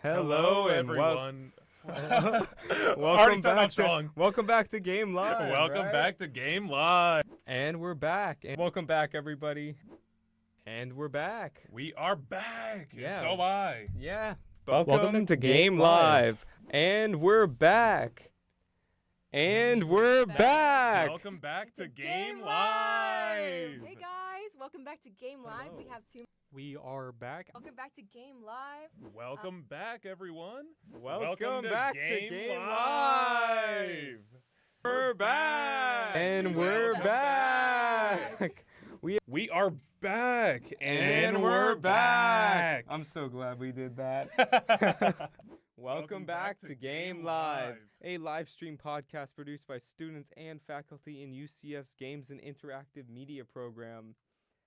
Hello everyone. Welcome back to GaIM Live. Welcome back to GaIM Live. And we're back. And welcome back, everybody. And we're back. We are back. Yeah. And so am I. Yeah. Welcome to GaIM Live. And we're back. And we're back. Welcome back to GaIM Live. Hey guys, welcome back to GaIM Live. Hello. We have two. We are back. Welcome back to GaIM Live. Welcome back, everyone. Welcome back to GaIM Live. We're back. And we're Welcome back. We are back. And we're back. I'm so glad we did that. Welcome back to GaIM Live, a live stream podcast produced by students and faculty in UCF's Games and Interactive Media program.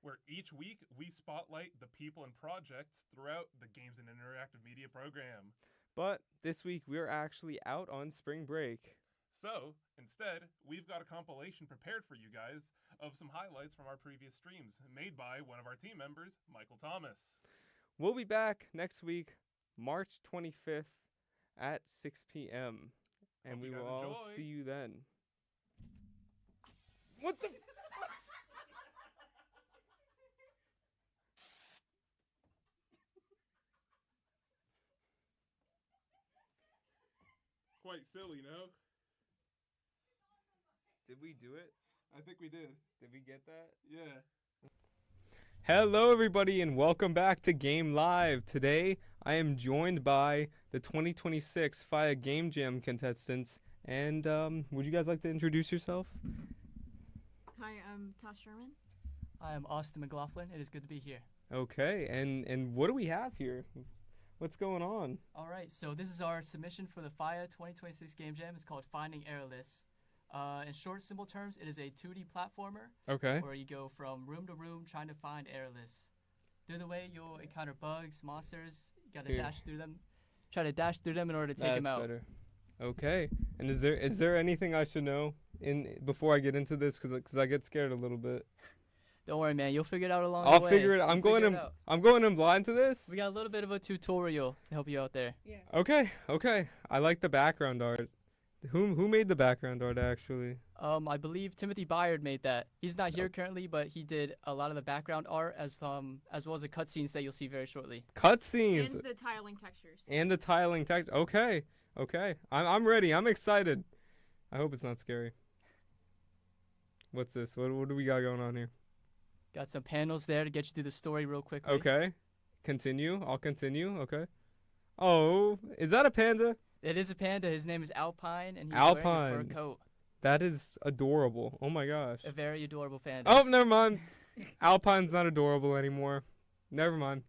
Where each week we spotlight the people and projects throughout the Games and Interactive Media program. But this week we're actually out on spring break. So, instead, we've got a compilation prepared for you guys of some highlights from our previous streams made by one of our team members, Michael Thomas. We'll be back next week, March 25th at 6 p.m. And Hope we you will guys all enjoy. see you then. What the? Quite silly, no? Did we do it? I think we did. Did we get that? Yeah. Hello, everybody, and welcome back to GaIM Live. Today, I am joined by the 2026 FIA Game Jam contestants. And would you guys like to introduce yourself? Hi, I'm Tosh Sherman. I am Austin McLaughlin. It is good to be here. Okay, and what do we have here? What's going on? All right, so this is our submission for the FIA 2026 Game Jam. It's called Finding Errorless. In short, simple terms, it is a 2D platformer Okay. where you go from room to room trying to find errorless. Through the way, you'll encounter bugs, monsters. You gotta Here. dash through them. Try to dash through them in order to take them That's out. better. Okay. And is there anything I should know before I get into this? Because I get scared a little bit. Don't worry, man. You'll figure it out along the I'll way. figure it. You'll I'm figure going it in. out. I'm going in blind to this. We got a little bit of a tutorial to help you out there. Yeah. Okay. I like the background art. Who made the background art actually? I believe Timothy Byard made that. He's not here currently, but he did a lot of the background art as well as the cutscenes that you'll see very shortly. Cutscenes And the tiling textures. and the tiling text. Okay. I'm ready. I'm excited. I hope it's not scary. What's this? What do we got going on here? Got some panels there to get you through the story real quickly. Okay. Continue. I'll continue. Okay. Oh, is that a panda? It is a panda. His name is Alpine, and he's wearing a Alpine. fur coat. That is adorable. Oh my gosh. A very adorable panda. Oh, never mind. Alpine's not adorable anymore. Never mind.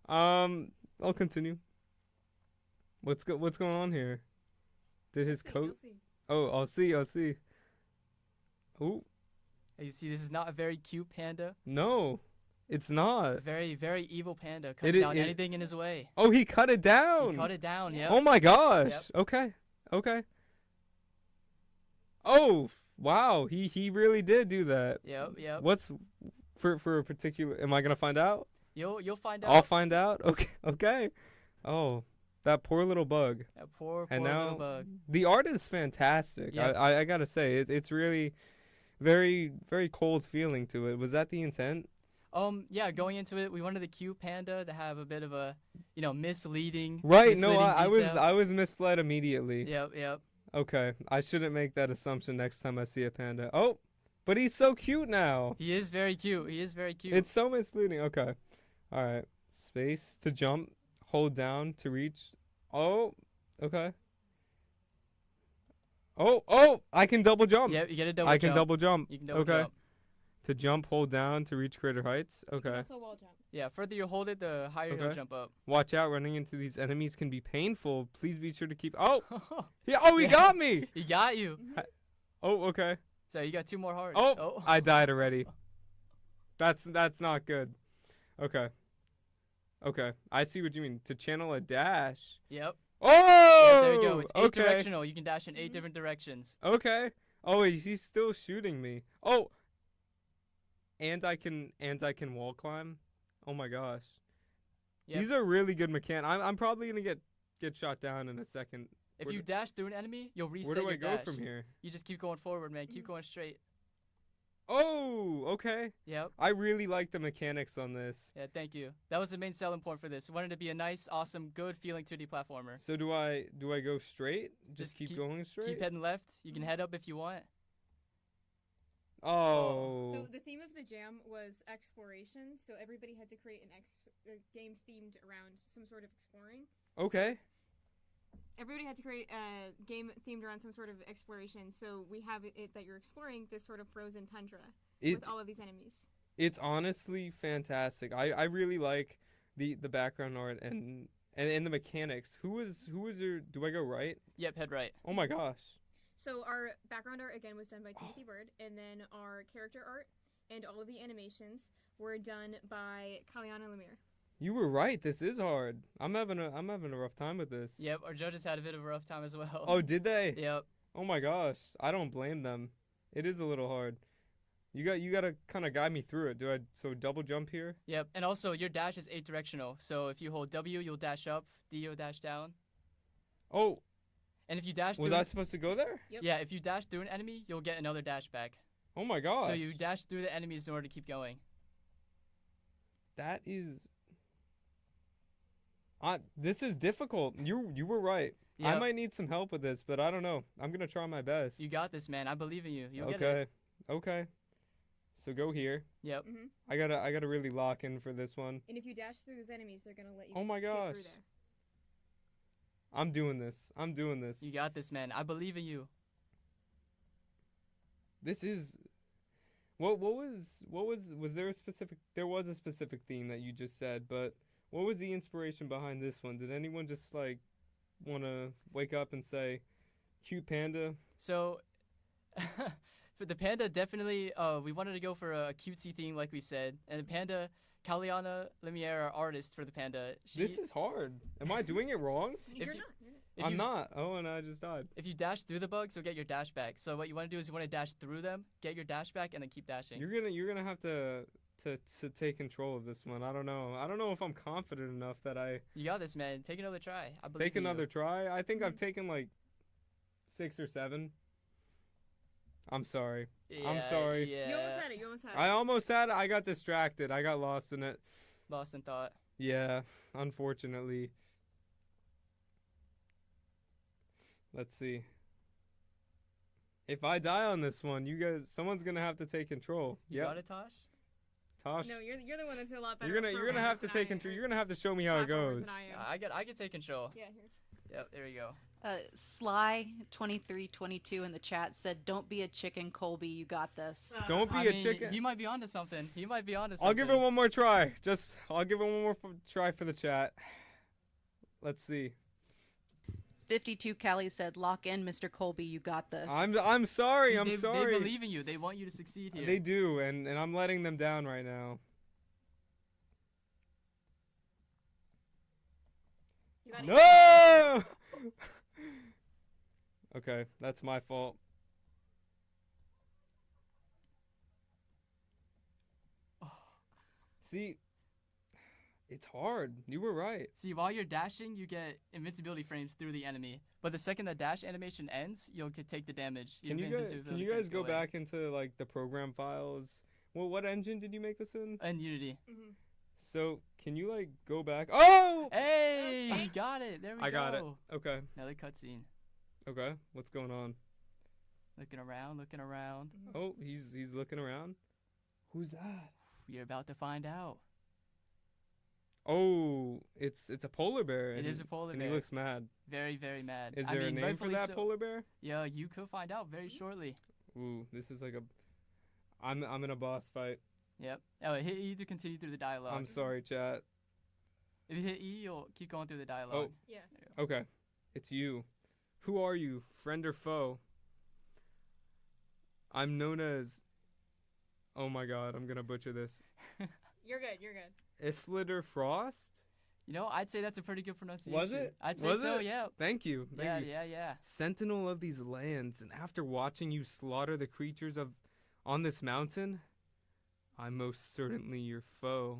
I'll continue. What's going on here? Did his coat? Oh, I'll see. Oh, You see, this is not a very cute panda. no. It's A not. very, very evil panda. Cutting down anything in his way. Oh, he cut it He down. cut it down, yeah. Oh my gosh. Yep. Okay. Oh, wow. He really did do that. Yep. What's for a particular? Am I gonna find out? You'll find out. I'll find out. Okay. Oh, that poor little bug. That poor And little now bug. the art is fantastic. Yeah. I gotta say it's really very, very cold feeling to it. Was that the intent? Yeah, going into it, we wanted the cute panda to have a bit of a, misleading. Right. No, misleading I detail. was misled immediately. Yep. Okay. I shouldn't make that assumption next time I see a panda. Oh, but he's so cute now. He is very cute. It's so misleading. Okay. All right. Space to jump. Hold down to reach. Oh. Okay. Oh! I can double jump. Yep, you get a double I jump. can double jump. You can double Okay. jump. To jump, hold down to reach greater heights. You can Okay. also wall jump. Yeah, further you hold it, the higher he'll Okay. jump up. Watch out! Running into these enemies can be painful. Please be sure to keep. Oh! He Yeah. got me. He got you. Oh, okay. So you got 2 more hearts. Oh, I died already. That's not good. Okay. I see what you mean. To channel a dash. Yep. Oh! Yeah, there you go. It's 8 okay. directional. You can dash in 8 different directions. Okay. Oh, he's still shooting me. Oh. And I can wall climb. Oh my gosh. Yep. These are really good mechanics. I'm probably gonna get get shot down in a second. If Where you do- dash through an enemy, you'll reset Where do I your go dash. from here? You just keep going forward, man. Keep going straight. Oh, okay. Yep. I really like the mechanics on this. Yeah, thank you. That was the main selling point for this. We wanted it to be a nice, awesome, good feeling 2D platformer. So do I go straight? Just keep going straight? Keep heading left. You can head up if you want. Oh. So the theme of the jam was exploration. So everybody had to create a game themed around some sort of exploring. Okay. Everybody had to create a game themed around some sort of exploration. So we have it that you're exploring this sort of frozen tundra with all of these enemies. It's honestly fantastic. I really like the background art and the mechanics. Who is your? Do I go right? Yep, head right. Oh my gosh. So our background art again was done by Timothy Bird, and then our character art and all of the animations were done by Kaliana Lemire. You were right. This is hard. I'm having a rough time with this. Yep, our judges had a bit of a rough time as well. Oh, did they? Yep. Oh my gosh. I don't blame them. It is a little hard. You got to kind of guide me through it. So double jump here? Yep, and also your dash is 8 directional. So if you hold W, you'll dash up. D, you'll dash down. Oh, And if you dash was through, I supposed to go there? Yep. yeah, if you dash through an enemy, you'll get another dash back. Oh my gosh. So you dash through the enemies in order to keep going. That is. This is difficult. You were right. I Yep. might need some help with this, but I don't know. I'm gonna try my best. You got this, man. I believe in you. You'll get it. Okay. Okay. So go here. Yep. Mm-hmm. I gotta really lock in for this one. And if you dash through those enemies, they're gonna let you. Oh my get gosh. through there. I'm doing this. I'm doing this. You got this, man. I believe in you. This is. Was there a specific? There was a specific theme that you just said, but what was the inspiration behind this one? Did anyone just like want to wake up and say, "Cute panda"? So, for the panda, definitely, we wanted to go for a cutesy theme, like we said. And the panda, Kaliana Lemire, our artist for the panda. This is hard. Am I doing it wrong? You're you- not. if I'm you- not. Oh, and I just died. If you dash through the bugs, you'll get your dash back. So what you want to do is you want to dash through them, get your dash back, and then keep dashing. You're gonna have to take control of this one. I don't know if I'm confident enough that I You got this, man. Take another try. I believe take in you. another try. I think I've taken like 6 or 7. I'm sorry. I'm Yeah, sorry. Yeah. You almost had it. You almost had it. I almost had it. I got distracted. I got lost in it. Lost in thought. Yeah, unfortunately. Let's see. If I die on this one, someone's gonna have to take control. You got it, Tosh? Tosh. No, you're the one that's a lot better. You're gonna have to take control. You're gonna have to show me how it goes. I I can take control. Yeah, here. Yep, there we go. Sly2322 in the chat said, "Don't be a chicken, Colby. You got this." Don't be I a mean, chicken. He might be onto something. He might be onto something. I'll give it one more try. I'll give it one more try for the chat. Let's see. 52 Callie said, "Lock in, Mr. Colby. You got this." I'm sorry. See, I'm they, sorry. They believe in you. They want you to succeed here. They do, and I'm letting them down right now. You got it. No! Okay, that's my fault. See, it's hard. You were right. See, while you're dashing, you get invincibility frames through the enemy. But the second the dash animation ends, you'll take the damage. Can you guys go back into like the program files? Well, what engine did you make this in? And Unity. Mm-hmm. So can you like go back? Oh! Hey, he got it. There we go. I got it. Okay. Another cutscene. Okay. What's going on? Looking around, looking around. Oh, he's looking around. Who's that? You're about to find out. Oh, it's a polar bear. It is a polar and bear. he looks mad. Very, very mad. Is I there mean, a name for rightfully that so. polar bear? Yeah, you could find out very shortly. Ooh, this is like a. I'm in a boss fight. Yep. Oh, hit E to continue through the dialogue. I'm sorry, chat. If you hit E, you'll keep going through the dialogue. Yeah. Okay, it's you. Who are you, friend or foe? I'm known as. Oh my God, I'm gonna butcher this. You're good. You're good. Islider Frost. You know, I'd say that's a pretty good pronunciation. Was it? I'd say Was so, it? yeah. Thank you. Thank you. Yeah. Sentinel of these lands, and after watching you slaughter the creatures on this mountain, I'm most certainly your foe.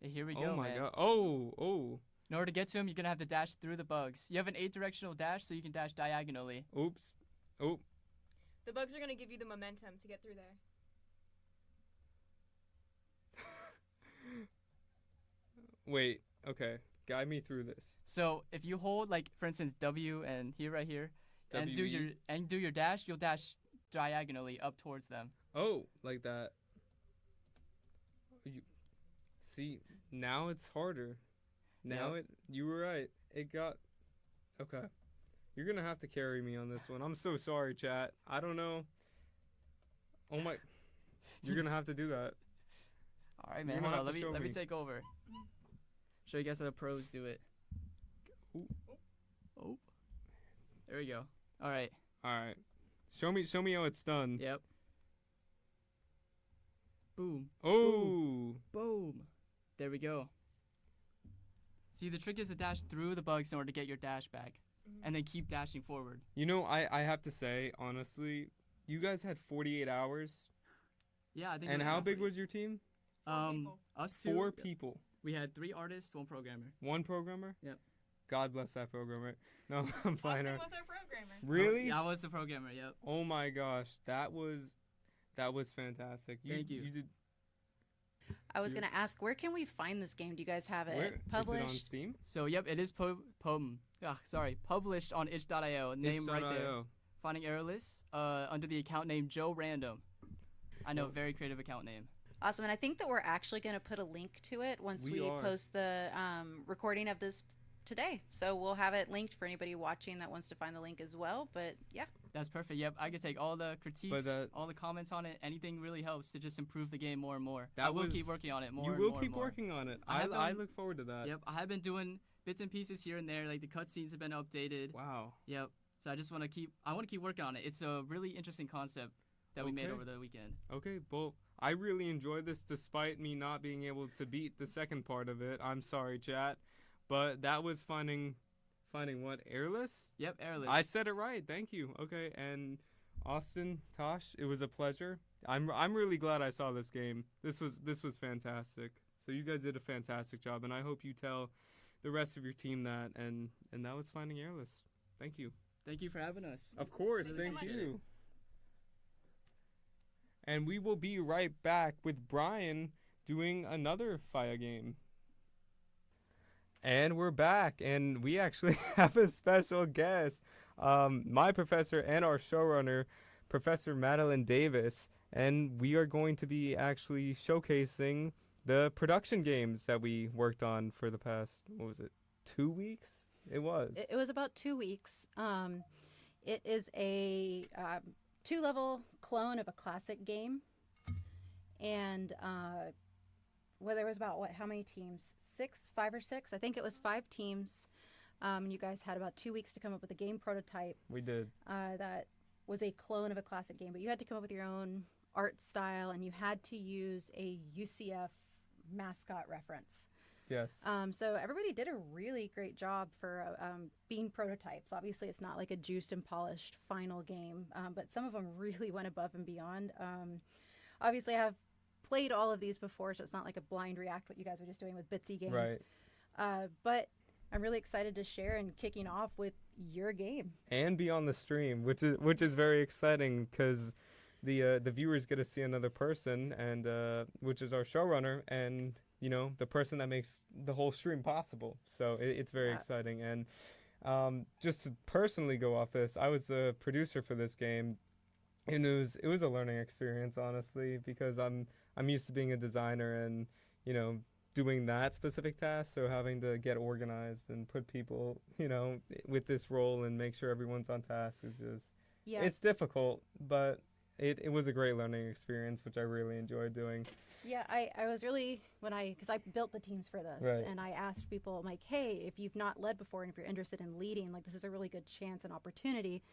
Hey, here we Oh go, my man. God. Oh. In order to get to him, you're gonna have to dash through the bugs. You have an 8-directional dash, so you can dash diagonally. Oops. Oh. The bugs are gonna give you the momentum to get through there. Wait. Okay. Guide me through this. So if you hold, like, for instance, W and here, right here, and do your dash, you'll dash diagonally up towards them. Oh, like that. You see, now it's harder. Now you were right. It got okay. You're gonna have to carry me on this one. I'm so sorry, chat. I don't know. Oh my, you're gonna have to do that. All right, man. Hold on. Let me take over. Show you guys how the pros do it. Ooh. Oh. There we go. All right. All right. Show me how it's done. Yep. Boom. Oh. Boom. There we go. See, the trick is to dash through the bugs in order to get your dash back, and then keep dashing forward. You know, I have to say, honestly, you guys had 48 hours. Yeah, I think. And how big was your team? Us two. 4 people. We had 3 artists, 1 programmer. 1 programmer? Yep. God bless that programmer. No, I'm fine. Austin was our programmer. Really? Yeah, I was the programmer. Yep. Oh my gosh, that was fantastic. Thank you. You did. I was gonna ask, where can we find this game? Do you guys have it published? published? Is it on Steam? So yep, it is published on itch.io. Name right there. Finding errorless. Under the account name Joe Random. I know, very creative account name. Awesome, and I think that we're actually going to put a link to it once we post the recording of this today. So we'll have it linked for anybody watching that wants to find the link as well. But yeah. That's perfect. Yep, I could take all the critiques, all the comments on it. Anything really helps to just improve the game more and more. I will keep working on it more and more. You will keep working on it. I look forward to that. Yep, I have been doing bits and pieces here and there. Like the cutscenes have been updated. Wow. Yep. So I just want to keep working on it. It's a really interesting concept that we made over the weekend. Okay, well, I really enjoyed this despite me not being able to beat the second part of it. I'm sorry, chat. But that was finding what? Airless? Yep, airless. I said it right. Thank you. Okay, and Austin, Tosh, it was a pleasure. I'm really glad I saw this game. This was fantastic. So you guys did a fantastic job, and I hope you tell the rest of your team that. And that was Finding Airless. Thank you. Thank you for having us. Of course, thank you. And we will be right back with Brian doing another Fire game. And we're back, and we actually have a special guest, my professor and our showrunner, Professor Madeline Davis, and we are going to be actually showcasing the production games that we worked on for the past, 2 weeks? It was. It was about 2 weeks. It is a 2-level clone of a classic game, and there was about how many teams? 5 or 6? I think it was 5 teams. You guys had about 2 weeks to come up with a game prototype. We did. That was a clone of a classic game, but you had to come up with your own art style, and you had to use a UCF mascot reference. Yes. So everybody did a really great job for being prototypes. Obviously, it's not like a juiced and polished final game, but some of them really went above and beyond. Obviously, I have played all of these before, so it's not like a blind react what you guys were just doing with Bitsy games. Right. But I'm really excited to share and kicking off with your game. And be on the stream, which is very exciting because the viewers get to see another person, and which is our showrunner, and the person that makes the whole stream possible. So it's very exciting. And just to personally go off this, I was a producer for this game, and it was a learning experience, honestly, because I'm used to being a designer and doing that specific task. So having to get organized and put people with this role and make sure everyone's on task is just it's difficult, but it was a great learning experience, which I really enjoyed doing. Yeah, I was really, because I built the teams for this, right. And I asked people, like, hey, if you've not led before and if you're interested in leading, like, this is a really good chance and opportunity,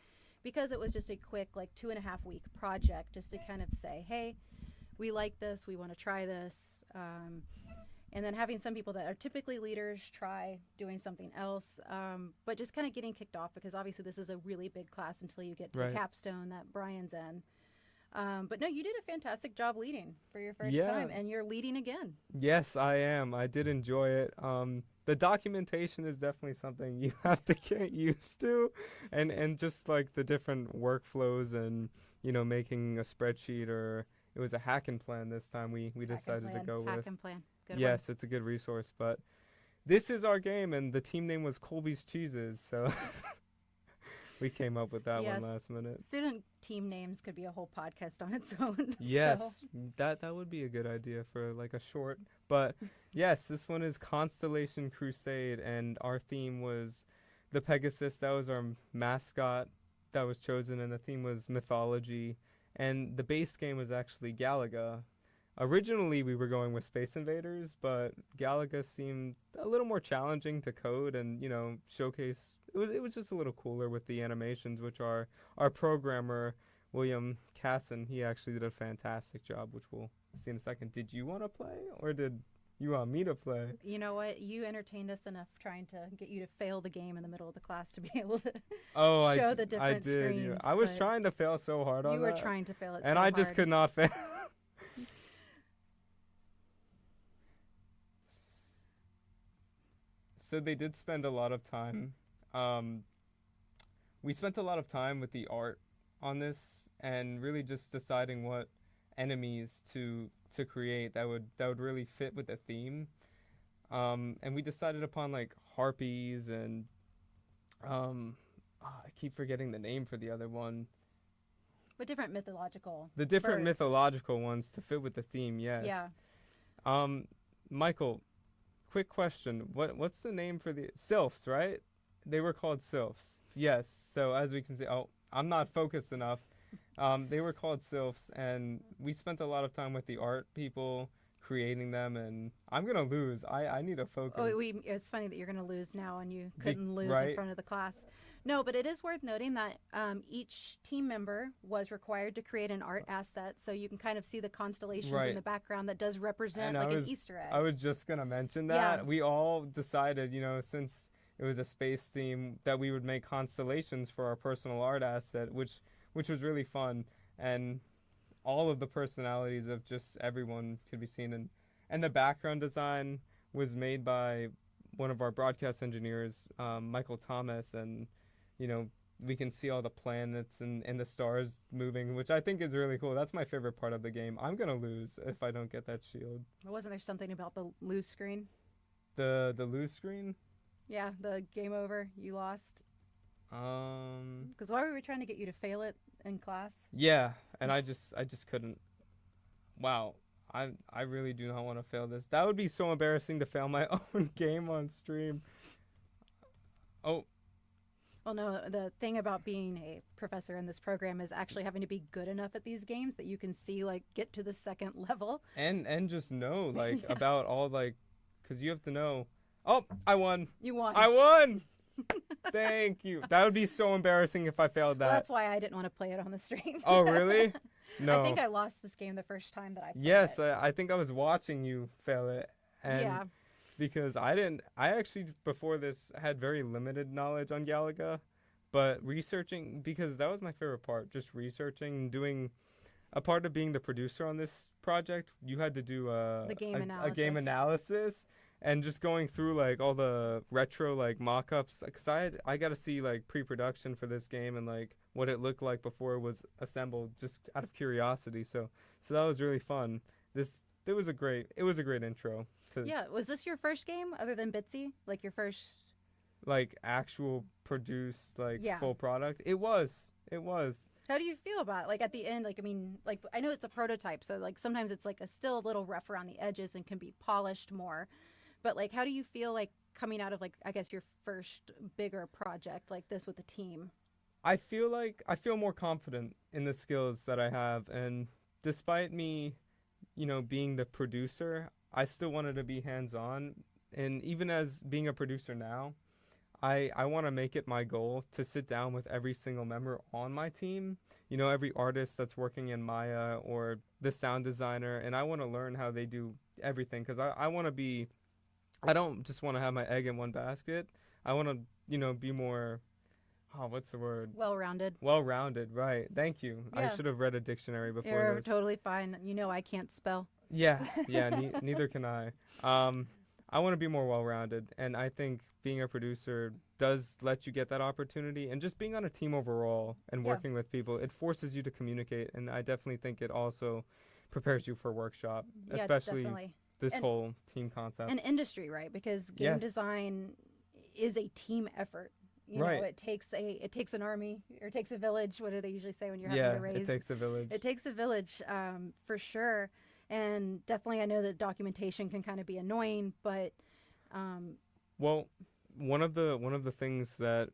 because it was just a quick, 2.5 week project just to kind of say, hey, we like this, we want to try this. And then having some people that are typically leaders try doing something else, but just kind of getting kicked off, because obviously this is a really big class until you get to the capstone that Brian's in. But no, you did a fantastic job leading for your first time, and you're leading again. Yes, I am. I did enjoy it. the documentation is definitely something you have to get used to, and just like the different workflows and making a spreadsheet, or it was a hack and plan this time we decided to go with. Hack and plan. Good yes, it's a good resource, but this is our game, and the team name was Colby's Cheeses, so we came up with that one last minute. Student team names could be a whole podcast on its own. Yes, that would be a good idea for like a short. But yes, this one is Constellation Crusade, and our theme was the Pegasus. That was our mascot that was chosen, and the theme was mythology. And the base game was actually Galaga. Originally, we were going with Space Invaders, but Galaga seemed a little more challenging to code and, showcase. It was just a little cooler with the animations, which our programmer, William Casson, he actually did a fantastic job, which we'll see in a second. Did you want to play, or did you want me to play? You know what? You entertained us enough trying to get you to fail the game in the middle of the class to be able to show the different screens. I was trying to fail so hard on that. You were trying to fail it so and hard. I just could not fail. So they did spend a lot of time. We spent a lot of time with the art on this, and really just deciding what enemies to create that would really fit with the theme. And we decided upon like harpies and I keep forgetting the name for the other one. But different mythological. The different birds. mythological ones to fit with the theme. Yes. Yeah. Michael, quick question. What's the name for the sylphs, right? They were called sylphs. Yes. So as we can see, I'm not focused enough. They were called sylphs, and we spent a lot of time with the art people creating them, and I'm going to lose. I need to focus. It's funny that you're going to lose now, and you couldn't lose right? in front of the class. No, but it is worth noting that each team member was required to create an art asset, so you can kind of see the constellations in the background that does represent an Easter egg. I was just going to mention that. Yeah. We all decided, since it was a space theme, that we would make constellations for our personal art asset, which was really fun, and all of the personalities of just everyone could be seen. And the background design was made by one of our broadcast engineers, Michael Thomas, and we can see all the planets and the stars moving, which I think is really cool. That's my favorite part of the game. I'm going to lose if I don't get that shield. Wasn't there something about the lose screen? The lose screen? Yeah, the game over, you lost. Because why were we trying to get you to fail it in class? Yeah, and I just couldn't. Wow, I really do not want to fail this. That would be so embarrassing to fail my own game on stream. Oh. Well, no, the thing about being a professor in this program is actually having to be good enough at these games that you can see, get to the second level. And just know, about all, because you have to know. Oh, I won. You won. I won! Thank you. That would be so embarrassing if I failed that. Well, that's why I didn't want to play it on the stream. Oh, really? No. I think I lost this game the first time that I played Yes, it. I think I was watching you fail it. And yeah. Because I actually, before this, had very limited knowledge on Galaga. But researching, because that was my favorite part, just researching, doing a part of being the producer on this project, you had to do a game analysis. And just going through all the retro mock-ups, because I got to see pre-production for this game and what it looked like before it was assembled, just out of curiosity. So that was really fun. It was a great intro to. Yeah, was this your first game other than Bitsy? Your first. Actual produced full product. It was. How do you feel about it? At the end, I know it's a prototype, so sometimes it's still a little rough around the edges and can be polished more. But how do you feel coming out of I guess your first bigger project like this with the team? I feel more confident in the skills that I have, and despite me, being the producer, I still wanted to be hands-on. And even as being a producer now, I want to make it my goal to sit down with every single member on my team, every artist that's working in Maya or the sound designer, and I want to learn how they do everything, because I want to be. I don't just want to have my egg in one basket. I want to, be more, what's the word? Well-rounded. Well-rounded, right. Thank you. Yeah. I should have read a dictionary before this. You're totally fine. I can't spell. Yeah, neither can I. I want to be more well-rounded, and I think being a producer does let you get that opportunity. And just being on a team overall and working with people, it forces you to communicate, and I definitely think it also prepares you for workshop, especially definitely. this whole team concept. And industry, right? Because game design is a team effort. You know, it takes an army, or it takes a village. What do they usually say when you're having to raise? It takes a village. It takes a village, for sure. And definitely, I know that documentation can kind of be annoying, but well, one of the things that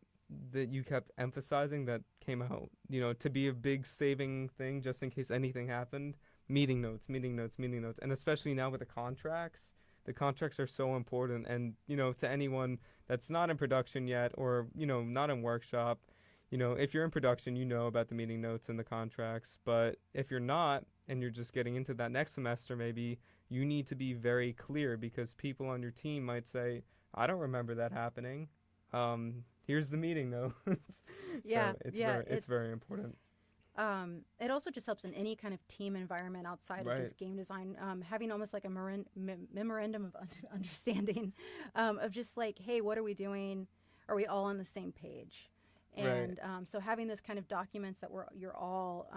you kept emphasizing that came out, you know, to be a big saving thing just in case anything happened, meeting notes, and especially now with the contracts are so important. And, you know, to anyone that's not in production yet, or, you know, not in workshop, you know, if you're in production, you know about the meeting notes and the contracts. But if you're not, and you're just getting into that next semester, maybe you need to be very clear, because people on your team might say, I don't remember that happening. Here's the meeting notes. It's very important. It also just helps in any kind of team environment outside of just game design, having almost like a memorandum of understanding, of just like, hey, what are we doing? Are we all on the same page? And so having those kind of documents that you're all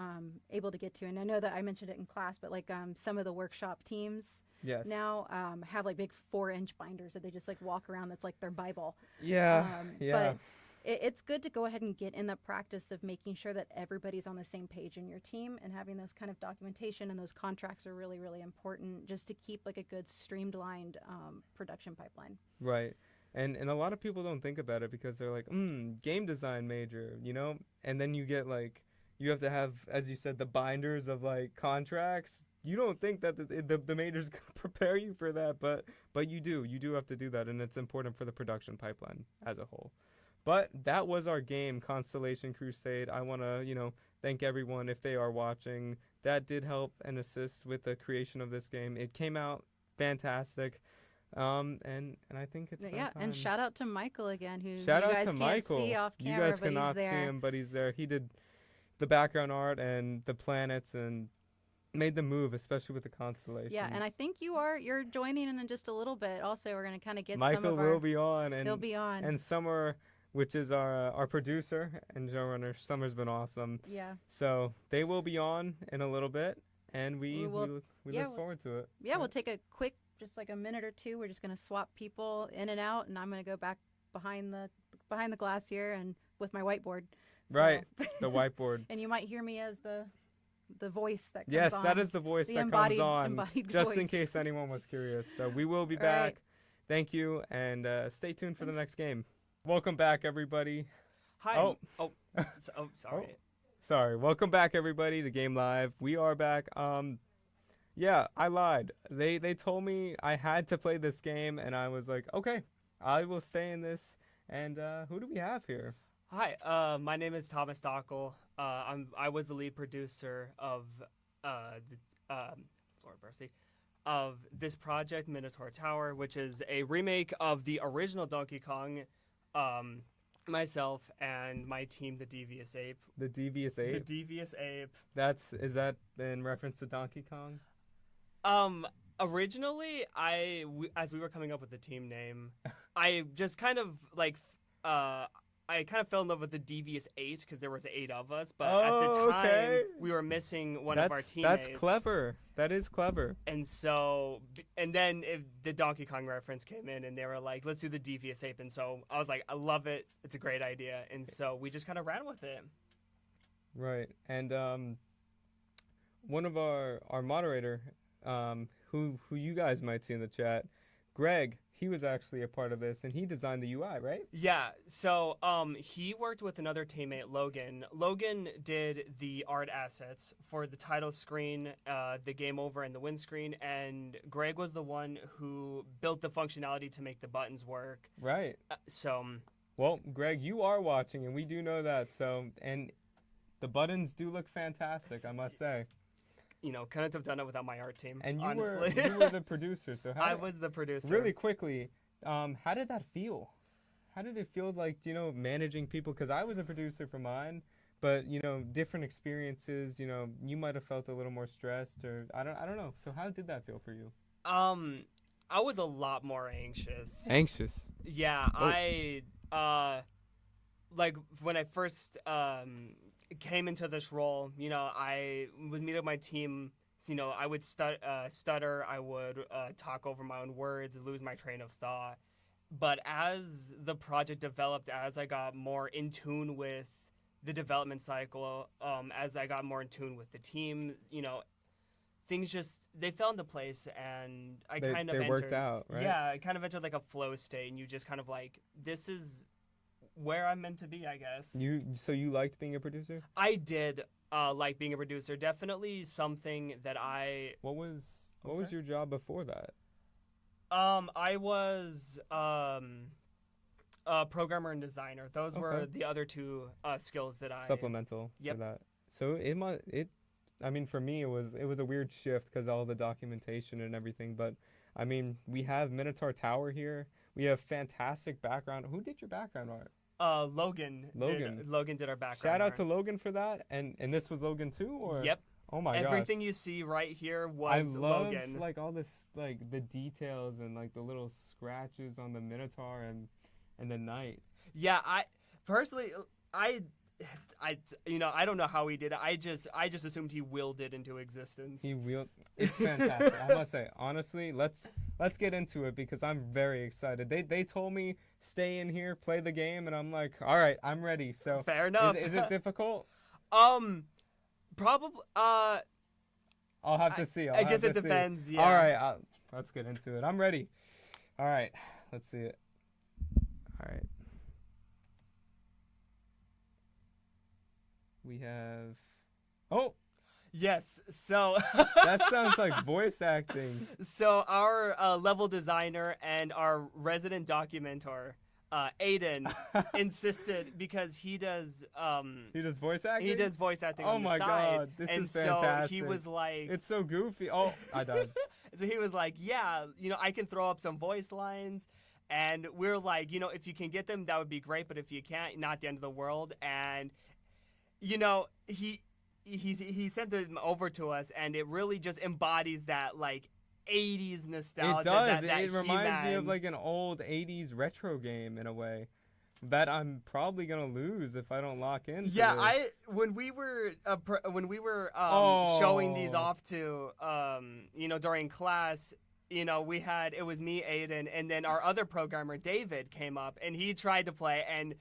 able to get to, and I know that I mentioned it in class, but like some of the workshop teams now have like big 4-inch binders that they just like walk around. That's like their Bible. But it's good to go ahead and get in the practice of making sure that everybody's on the same page in your team, and having those kind of documentation and those contracts are really, really important, just to keep like a good streamlined production pipeline. Right. And a lot of people don't think about it, because they're like, game design major, you know? And then you get like, you have to have, as you said, the binders of like contracts. You don't think that the major's going to prepare you for that, but you do. You do have to do that, and it's important for the production pipeline as a whole. But that was our game, Constellation Crusade. I want to, you know, thank everyone, if they are watching, that did help and assist with the creation of this game. It came out fantastic. And I think it's time. And shout out to Michael again, who you guys can't see off camera, you guys cannot see him, but he's there. He did the background art and the planets and made the move, especially with the constellations. Yeah, and I think you're joining in just a little bit. Also, we're going to kind of get Michael some of our... will be on. And he'll be on. And Summer, which is our producer and showrunner. Summer's been awesome. Yeah. So they will be on in a little bit, and we look forward to it. Yeah, we'll take a quick, just like a minute or two. We're just going to swap people in and out, and I'm going to go back behind the glass here and with my whiteboard. So. Right, the whiteboard. And you might hear me as the voice that comes on. Yes, that is the voice that comes on, just voice. In case anyone was curious. So we will be back. Right. Thank you, and stay tuned for the next game. Welcome back, everybody. Hi. Sorry. Sorry. Welcome back, everybody, to Game Live. We are back. Yeah, I lied. They told me I had to play this game, and I was like, okay, I will stay in this. And who do we have here? Hi, my name is Thomas Dockel. I was the lead producer of of this project, Minotaur Tower, which is a remake of the original Donkey Kong. Myself and my team, the Devious Ape. The Devious Ape? The Devious Ape. Is that in reference to Donkey Kong? Originally, as we were coming up with the team name, I just kind of like, I kind of fell in love with the Devious 8 because there was 8 of us, but at the time we were missing one of our teammates. That's clever. That is clever. And so, and then the Donkey Kong reference came in, and they were like, "Let's do the Devious Ape." And so I was like, "I love it. It's a great idea." And so we just kind of ran with it. Right. And one of our moderator, who you guys might see in the chat, Greg. He was actually a part of this, and he designed the UI, right? Yeah. So he worked with another teammate, Logan. Logan did the art assets for the title screen, the game over, and the win screen. And Greg was the one who built the functionality to make the buttons work. Right. Well, Greg, you are watching, and we do know that. So, and the buttons do look fantastic, I must say. You know, couldn't have done it without my art team. And you honestly. were the producer, so I was the producer. Really quickly, how did that feel? How did it feel like, managing people? Because I was a producer for mine, but different experiences. You might have felt a little more stressed, or I don't know. So how did that feel for you? I was a lot more anxious. Anxious. Yeah, I like when I first came into this role, you know, I would meet with my team. You know, I would stutter. I would talk over my own words, lose my train of thought. But as the project developed, as I got more in tune with the development cycle, as I got more in tune with the team, you know, things just they fell into place, and I kind of worked out, right? Yeah, I kind of entered like a flow state, and you just kind of like, this is where I'm meant to be, I guess. So you liked being a producer? I did like being a producer. Definitely something that I. What was your job before that? I was a programmer and designer. Those were the other two skills that I supplemental for that. So I mean, for me, it was a weird shift because all the documentation and everything. But I mean, we have Minotaur Tower here. We have fantastic background. Who did your background art? Logan did our background. Shout out art. to Logan for that. And this was Logan too, or? Yep. Oh my gosh. Everything you see right here was Logan. I love like all this, like the details and like the little scratches on the Minotaur and the knight. Yeah, I personally, I don't know how he did it. I just assumed he willed it into existence. It's fantastic. I must say, honestly, let's get into it because I'm very excited. They told me stay in here, play the game, and I'm like, all right, I'm ready. So fair enough. Is it difficult? Probably. I'll have to see. I guess it depends. Yeah. All right, let's get into it. I'm ready. All right, let's see it. All right. We have. Oh. Yes. So. That sounds like voice acting. So our level designer and our resident documenter, Aiden, insisted because he does. He does voice acting. He does voice acting. Oh on the my side. god, this and is fantastic. So he was like. It's so goofy. Oh, I died. So he was like, yeah, you know, I can throw up some voice lines. And we're like, you know, if you can get them, that would be great. But if you can't, not the end of the world. And, you know, he sent them over to us, and it really just embodies that, like, 80s nostalgia. It does. That it reminds me of, like, an old 80s retro game, in a way, that I'm probably going to lose if I don't lock in. Yeah, when we were showing these off to, you know, during class, you know, it was me, Aiden, and then our other programmer, David, came up, and he tried to play, and,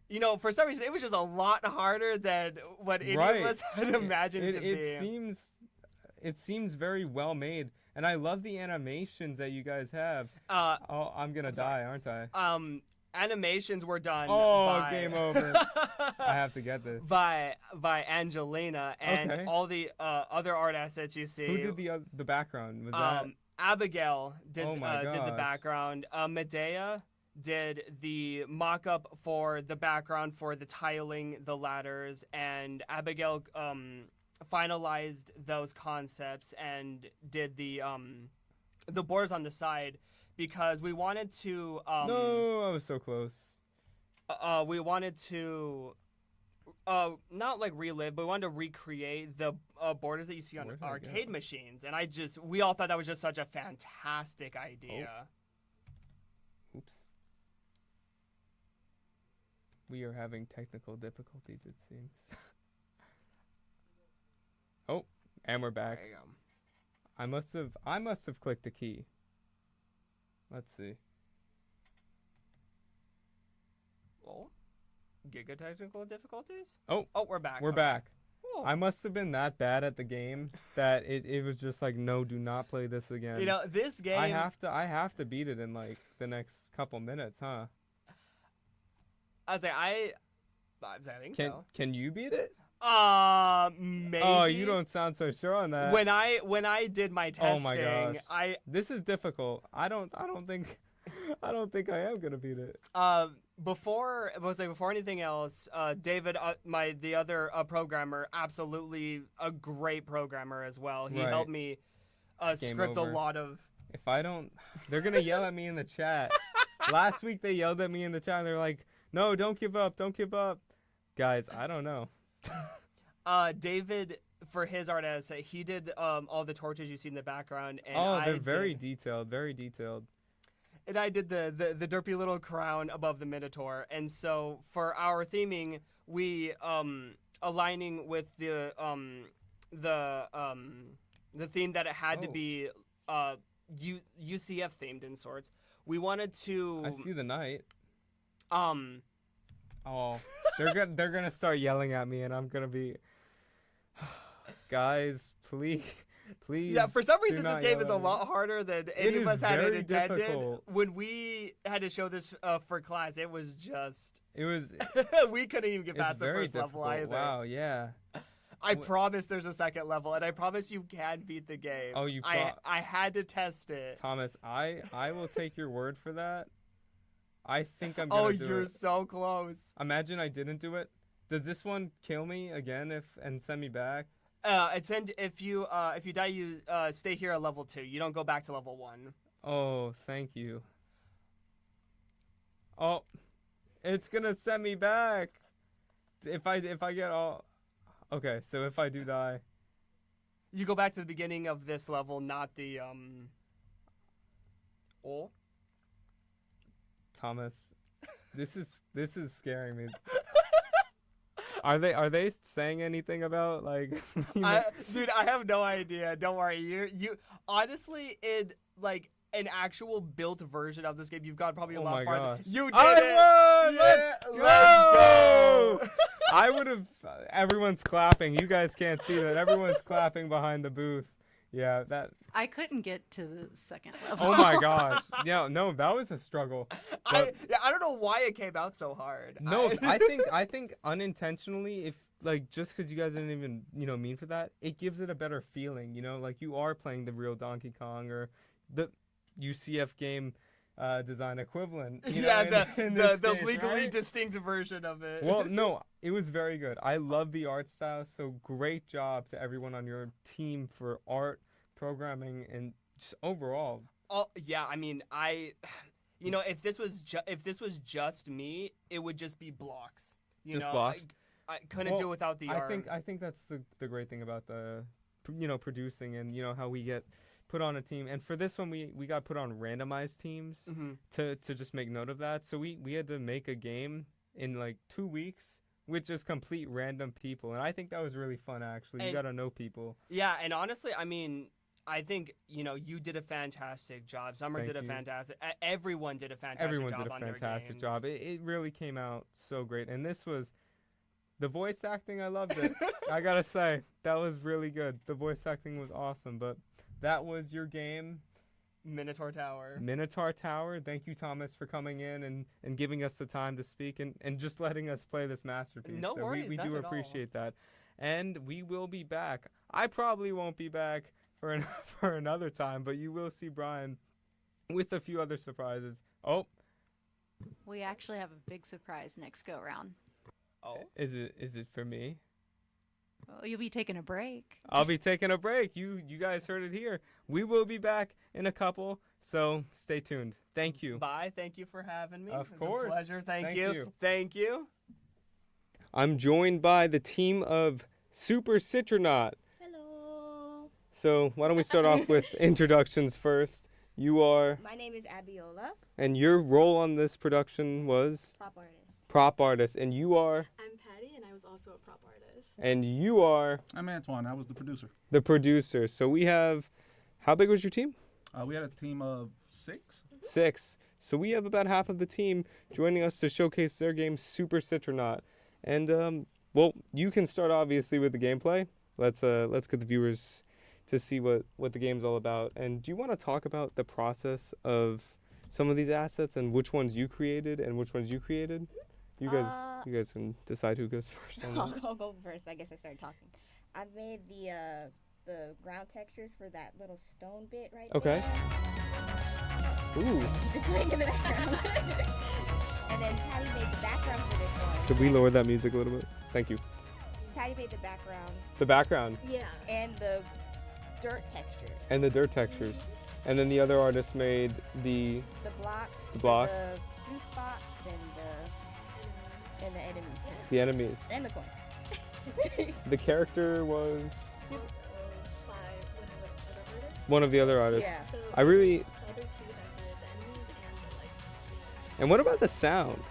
you know, for some reason, it was just a lot harder than what any of us had imagined it to be. It seems very well made, and I love the animations that you guys have. I'm going to die, aren't I? Animations were done by... game over. I have to get this. By Angelina, and all the other art assets you see. Who did the background? Was that... Abigail did the background. Medea did the mock-up for the background for the tiling, the ladders, and Abigail finalized those concepts and did the borders on the side because we wanted to. No, I was so close. We wanted to. Not like relive, but we wanted to recreate the borders that you see on arcade machines, and we all thought that was just such a fantastic idea. Oh. Oops. We are having technical difficulties, it seems. Oh, and we're back. There you go. I must have clicked a key. Let's see. Well. Giga technical difficulties? Oh, we're back. We're back. Ooh. I must have been that bad at the game that it was just like, no, do not play this again. You know, this game. I have to beat it in like the next couple minutes, huh? I think so. Can you beat it? Maybe. Oh, you don't sound so sure on that. When I did my testing, oh my gosh. This is difficult. I don't think I am gonna beat it. Before anything else, David, the other programmer, absolutely a great programmer as well. He helped me script a lot of. If I don't, they're gonna yell at me in the chat. Last week they yelled at me in the chat. And they're like, "No, don't give up, don't give up." Guys, I don't know. David for his art asset, he did all the torches you see in the background, and they're very detailed, very detailed. And I did the derpy little crown above the Minotaur. And so for our theming, we aligning with the theme that it had to be UCF themed in sorts. We wanted to. I see the knight. Oh, they're gonna start yelling at me, and I'm gonna be. Guys, please. Yeah, for some reason this game is a lot harder than any of us had it intended. Difficult. When we had to show this for class, it was we couldn't even get past the first level either. Wow, yeah. I promise there's a second level, and I promise you can beat the game. Oh, I had to test it. Thomas, I will take your word for that. I think I'm gonna do it. Oh, you're so close. Imagine I didn't do it. Does this one kill me again and send me back? If you die, you stay here at level 2. You don't go back to level 1. Oh, thank you. Oh, it's gonna send me back. If I get all. Okay, so if I do die, you go back to the beginning of this level, not the Oh. Thomas, this is scaring me. Are they saying anything about like? Dude, I have no idea. Don't worry. You honestly, in like an actual built version of this game, you've got probably a lot farther. You did I it! won! Yeah, let's go! I would have. Everyone's clapping. You guys can't see that. Everyone's clapping behind the booth. Yeah, that. I couldn't get to the second level. Oh my gosh! Yeah, no, that was a struggle. I don't know why it came out so hard. No, I think unintentionally, if like just because you guys didn't even mean for that, it gives it a better feeling. Like you are playing the real Donkey Kong or the UCF game design equivalent. The legally distinct version of it. Well, no, it was very good. I love the art style. So great job to everyone on your team for art, programming, and just overall. Oh yeah, I mean if this was just me, it would just be blocks. Blocks. I couldn't do it without the art. I think that's the great thing about the producing and how we get put on a team. And for this one, we got put on randomized teams to just make note of that. So we had to make a game in like 2 weeks with just complete random people. And I think that was really fun, actually. You got to know people. Yeah, and honestly, I mean, I think, you did a fantastic job. Summer did a fantastic... Everyone did a fantastic job on their games. Everyone did a fantastic job. It really came out so great. And this was... The voice acting, I loved it. I got to say, that was really good. The voice acting was awesome, but... That was your game. Minotaur Tower. Minotaur Tower. Thank you, Thomas, for coming in and giving us the time to speak and just letting us play this masterpiece. No worries. We do appreciate that. And we will be back. I probably won't be back for another time, but you will see Brian with a few other surprises. Oh. We actually have a big surprise next go round. Oh. Is it for me? Oh, you'll be taking a break. I'll be taking a break. You guys heard it here. We will be back in a couple, so stay tuned. Thank you. Bye. Thank you for having me. Of it was course. A pleasure. Thank you. Thank you. I'm joined by the team of Super Citronaut. Hello. So why don't we start off with introductions first. You are... My name is Abiola. And your role on this production was? Prop artist. Prop artist. And you are? I'm Patty, and I was also a prop artist. And you are? I'm Antoine. I was the producer. The producer. So we have... How big was your team? We had a team of 6. 6. So we have about half of the team joining us to showcase their game, Super Citronaut. And, well, you can start, obviously, with the gameplay. Let's get the viewers to see what the game's all about. And do you want to talk about the process of some of these assets and which ones you created and which ones you created? You guys can decide who goes first. I'll go first. I guess I started talking. I've made the ground textures for that little stone bit right there. Ooh. It's right in the background. And then Patty made the background for this one. Could we lower that music a little bit? Thank you. Patty made the background. The background. Yeah. And the dirt textures. And the dirt textures. And then the other artist made the blocks. The block. The juice box and the enemies. The enemies. And the coins. The character was? also by One of the other artists. Yeah. So I really. the other two have the enemies and the like. And what about the sound?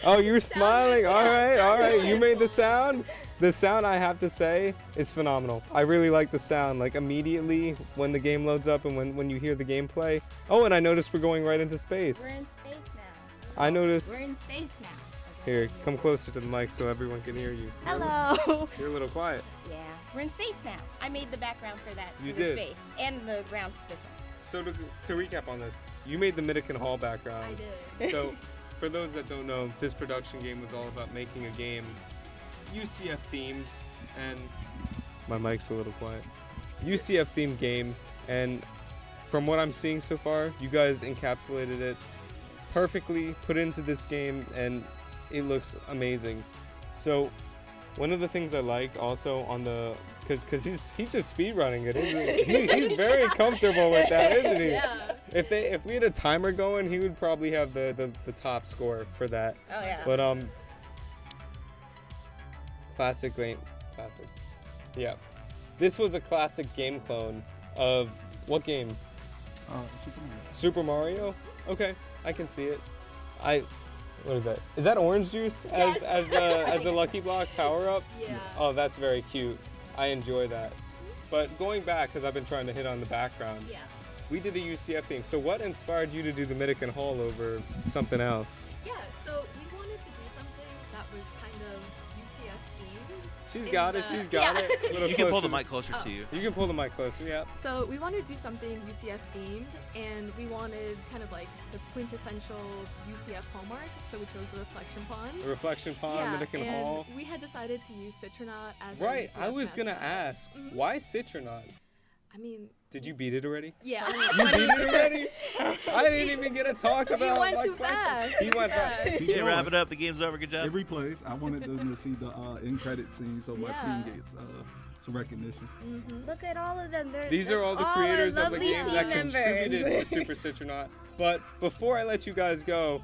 Oh, you're smiling. All right. You made the sound. The sound, I have to say, is phenomenal. I really like the sound. Like immediately when the game loads up and when you hear the gameplay. Oh, and I noticed we're going right into space. We're in space now. I noticed. We're in space now. Here, come closer to the mic so everyone can hear you. Hello. You're a little quiet. Yeah, we're in space now. I made the background for that. You for the did. space and the ground for this one. So to recap on this, you made the Middekin Hall background. I did. So, for those that don't know, this production game was all about making a game UCF themed, and my mic's a little quiet. UCF themed game, and from what I'm seeing so far, you guys encapsulated it perfectly, put it into this game, and it looks amazing. So, one of the things I liked also on the, because he's just speedrunning it, isn't he? He's very comfortable with that, isn't he? Yeah. If we had a timer going, he would probably have the top score for that. Oh yeah. But classic. Yeah. This was a classic game clone of what game? Super Mario. Super Mario? Okay, I can see it. What is that? Is that orange juice Yes. as a lucky block power up? Yeah. Oh, that's very cute. I enjoy that. But going back, because I've been trying to hit on the background, Yeah. we did a UCF theme. So what inspired you to do the Middekin Hall over something else? Yeah. So we wanted to do something that was kind of UCF themed. She's In got it. the- She's got Yeah. it. A little You can pull the closer. mic closer Oh. to you. You can pull the mic closer. Yeah. So we wanted to do something UCF themed, and we wanted kind of like the quintessential UCF hallmark. So we chose the reflection ponds. The reflection pond, Yeah, Middekin and Hall. we had decided to use Citronaut as our Right. UCF I was gonna mascot. ask, Mhm. why Citronaut? I mean, Did you he's- beat it already? Yeah. You beat it already? I didn't even get to talk about. He went my too question. fast. He went fast. Keep Yeah, going. wrap it up. The game's over. Good job. It replays. I wanted them to see the end credit scene so my Yeah. team gets some recognition. Look at all of them. These are all the our creators of the lovely game team that members. contributed to Super Citronaut. But before I let you guys go,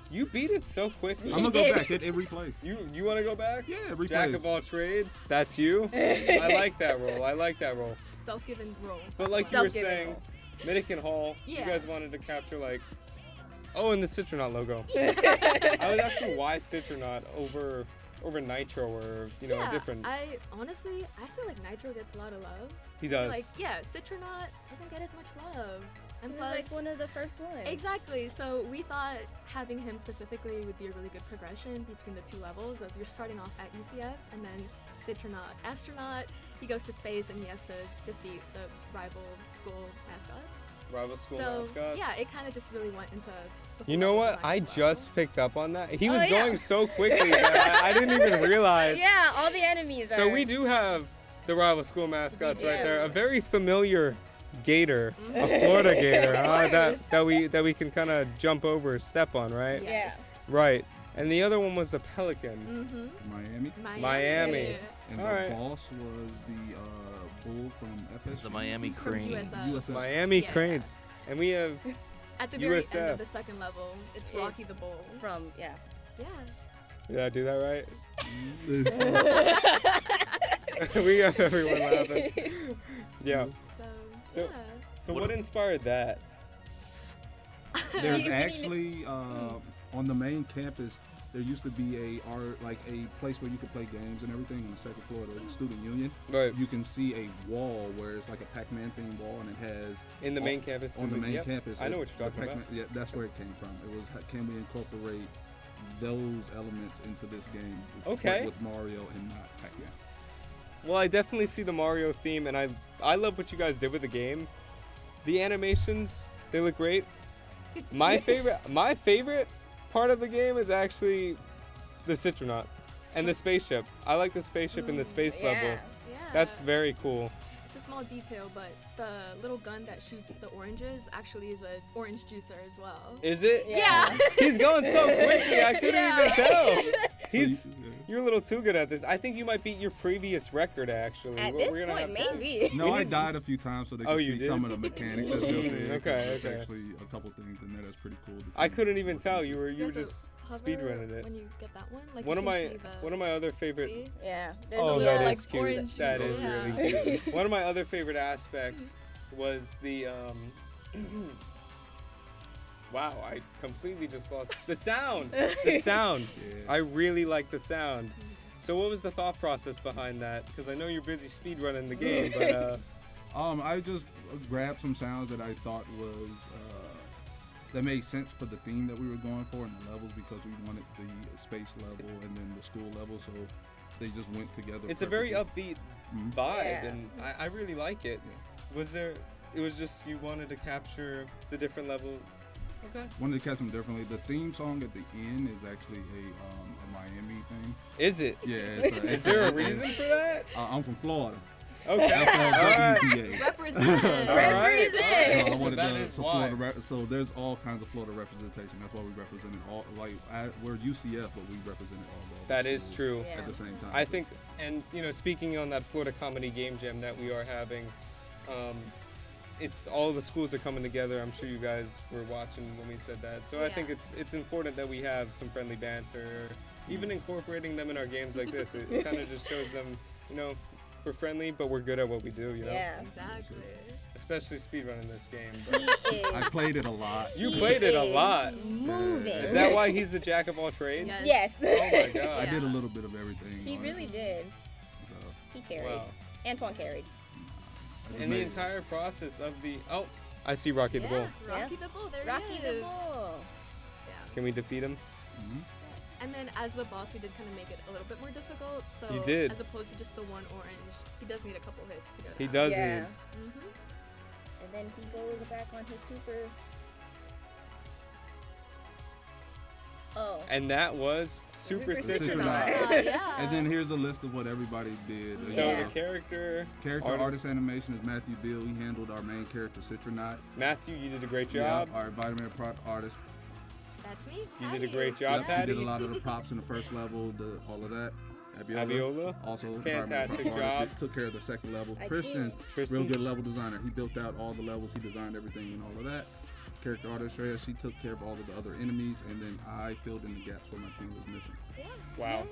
you beat it so quickly. I'm gonna go back. It replays. You want to go back? Yeah, it replays. Jack of all trades. That's you. I like that role. Self-given role. But like you were Self-given saying, role. Middekin Hall, you Yeah. guys wanted to capture like, and the Citronaut logo. I was asking why Citronaut over Nitro or Yeah, a different. I honestly feel like Nitro gets a lot of love. He does. Like, yeah, Citronaut doesn't get as much love. And He was plus, like one of the first ones. exactly. So we thought having him specifically would be a really good progression between the two levels of you're starting off at UCF and then Citronaut astronaut. He goes to space and he has to defeat the rival school mascots. Rival school So mascots. yeah, it kind of just really went into. The You whole know level what? I design as well. just picked up on that. He was Oh, yeah. going so quickly that I didn't even realize. Yeah, all the enemies are. So we do have the rival school mascots We right do. there. A very familiar gator, a Florida gator, that we can kind of jump over, step on, right? Yeah. Right. And the other one was the pelican. Mm-hmm. Miami. And All the right. boss was the bull from FS. It's the Miami From Crane. USF. USF. Miami Yeah. cranes. And we have At the very end USF. of the second level, it's Yeah. Rocky the Bull. From yeah. Yeah. did I do that right? We got everyone laughing. Yeah. So yeah. So what inspired that? There's actually on the main campus. There used to be a place where you could play games and everything on the second floor of the student union. Right. You can see a wall where it's like a Pac-Man themed wall, and it has In the main campus. on the main Yep. campus. I know what you're the talking about. Pac-Man- Yeah, that's where it came from. It was can we incorporate those elements into this game? Okay. With Mario and not Pac-Man. Well, I definitely see the Mario theme, and I love what you guys did with the game. The animations, they look great. My favorite part of the game is actually the Citronaut and the spaceship. I like the spaceship and the space level. Yeah. Yeah. That's very cool. It's a small detail, but the little gun that shoots the oranges actually is an orange juicer as well. Is it? Yeah. He's going so quickly, I couldn't Yeah. even tell. So He's. you- You're a little too good at this. I think you might beat your previous record, actually. At We're this gonna point, have to- maybe. No, We I need- died a few times so they Oh, could you see did? some of the mechanics that's built in. Okay, There's okay. actually a couple things in there that's pretty cool. I couldn't even tell. You were Yeah, so just hover speedrunning it. when you get that one. Like One you of can my see the, one of my other favorite. see? Yeah. There's Oh, a that little, like is cute. orange That juice. is Yeah. really cute. One of my other favorite aspects was the wow, I completely just lost the sound. The sound. Yeah. I really like the sound. So what was the thought process behind that? Because I know you're busy speedrunning the game, but I just grabbed some sounds that I thought was that made sense for the theme that we were going for and the levels, because we wanted the space level and then the school level, so they just went together. it's a very perfectly. upbeat vibe, Yeah. and I really like it. Yeah. Was there? It was just you wanted to capture the different level. Okay. Wanted to catch them differently. The theme song at the end is actually a Miami thing. Is it? Yeah. Is there a reason for that? I'm from Florida. Okay. I'm from All right. WPA. Represent. All right. So I So wanted that to, is so why. Florida so there's all kinds of Florida representation. That's why we represented all, we're UCF, but we represented all the other That is schools true. Yeah. at the same time. I think, and speaking on that Florida Comedy Game Jam that we are having, it's all the schools are coming together. I'm sure you guys were watching when we said that. So I think it's important that we have some friendly banter, even incorporating them in our games like this. It kind of just shows them, we're friendly, but we're good at what we do. Yeah. Exactly. Especially speedrunning this game. But He is. I played it a lot. you He played it a is lot. Moving. Is that why he's the jack of all trades? Yes. Yes. Oh my god. I did a little bit of everything. He on really it, did. so He carried. Wow. Antoine carried. I just And the made it. entire process of the I see Rocky the Bull. Rocky the Bull. There Rocky he is. the Bull. Yeah. Can we defeat him? Mhm. And then as the boss, we did kind of make it a little bit more difficult. So You did. as opposed to just the one orange, he does need a couple hits to go down. He does Yeah. need. Mm-hmm. And then he goes back on his super. Oh. And that was Super Super Citronaut. Citronaut. Yeah. And then here's a list of what everybody did. So Yeah. the character, Artist animation is Matthew Beal. He handled our main character, Citronaut. Matthew, you did a great Yeah, job. our vitamin prop artist. That's me. You did a Patty. great job, Yep, Patty. she did a lot of the props in the first level, all of that. Abiola. Also, Fantastic environmental job. artist that took care of the second level. I Tristan, did. Tristan. real good level designer. He built out all the levels. He designed everything and all of that. Character artist Shreya, she took care of all of the other enemies, and then I filled in the gaps where my team was missing. Wow.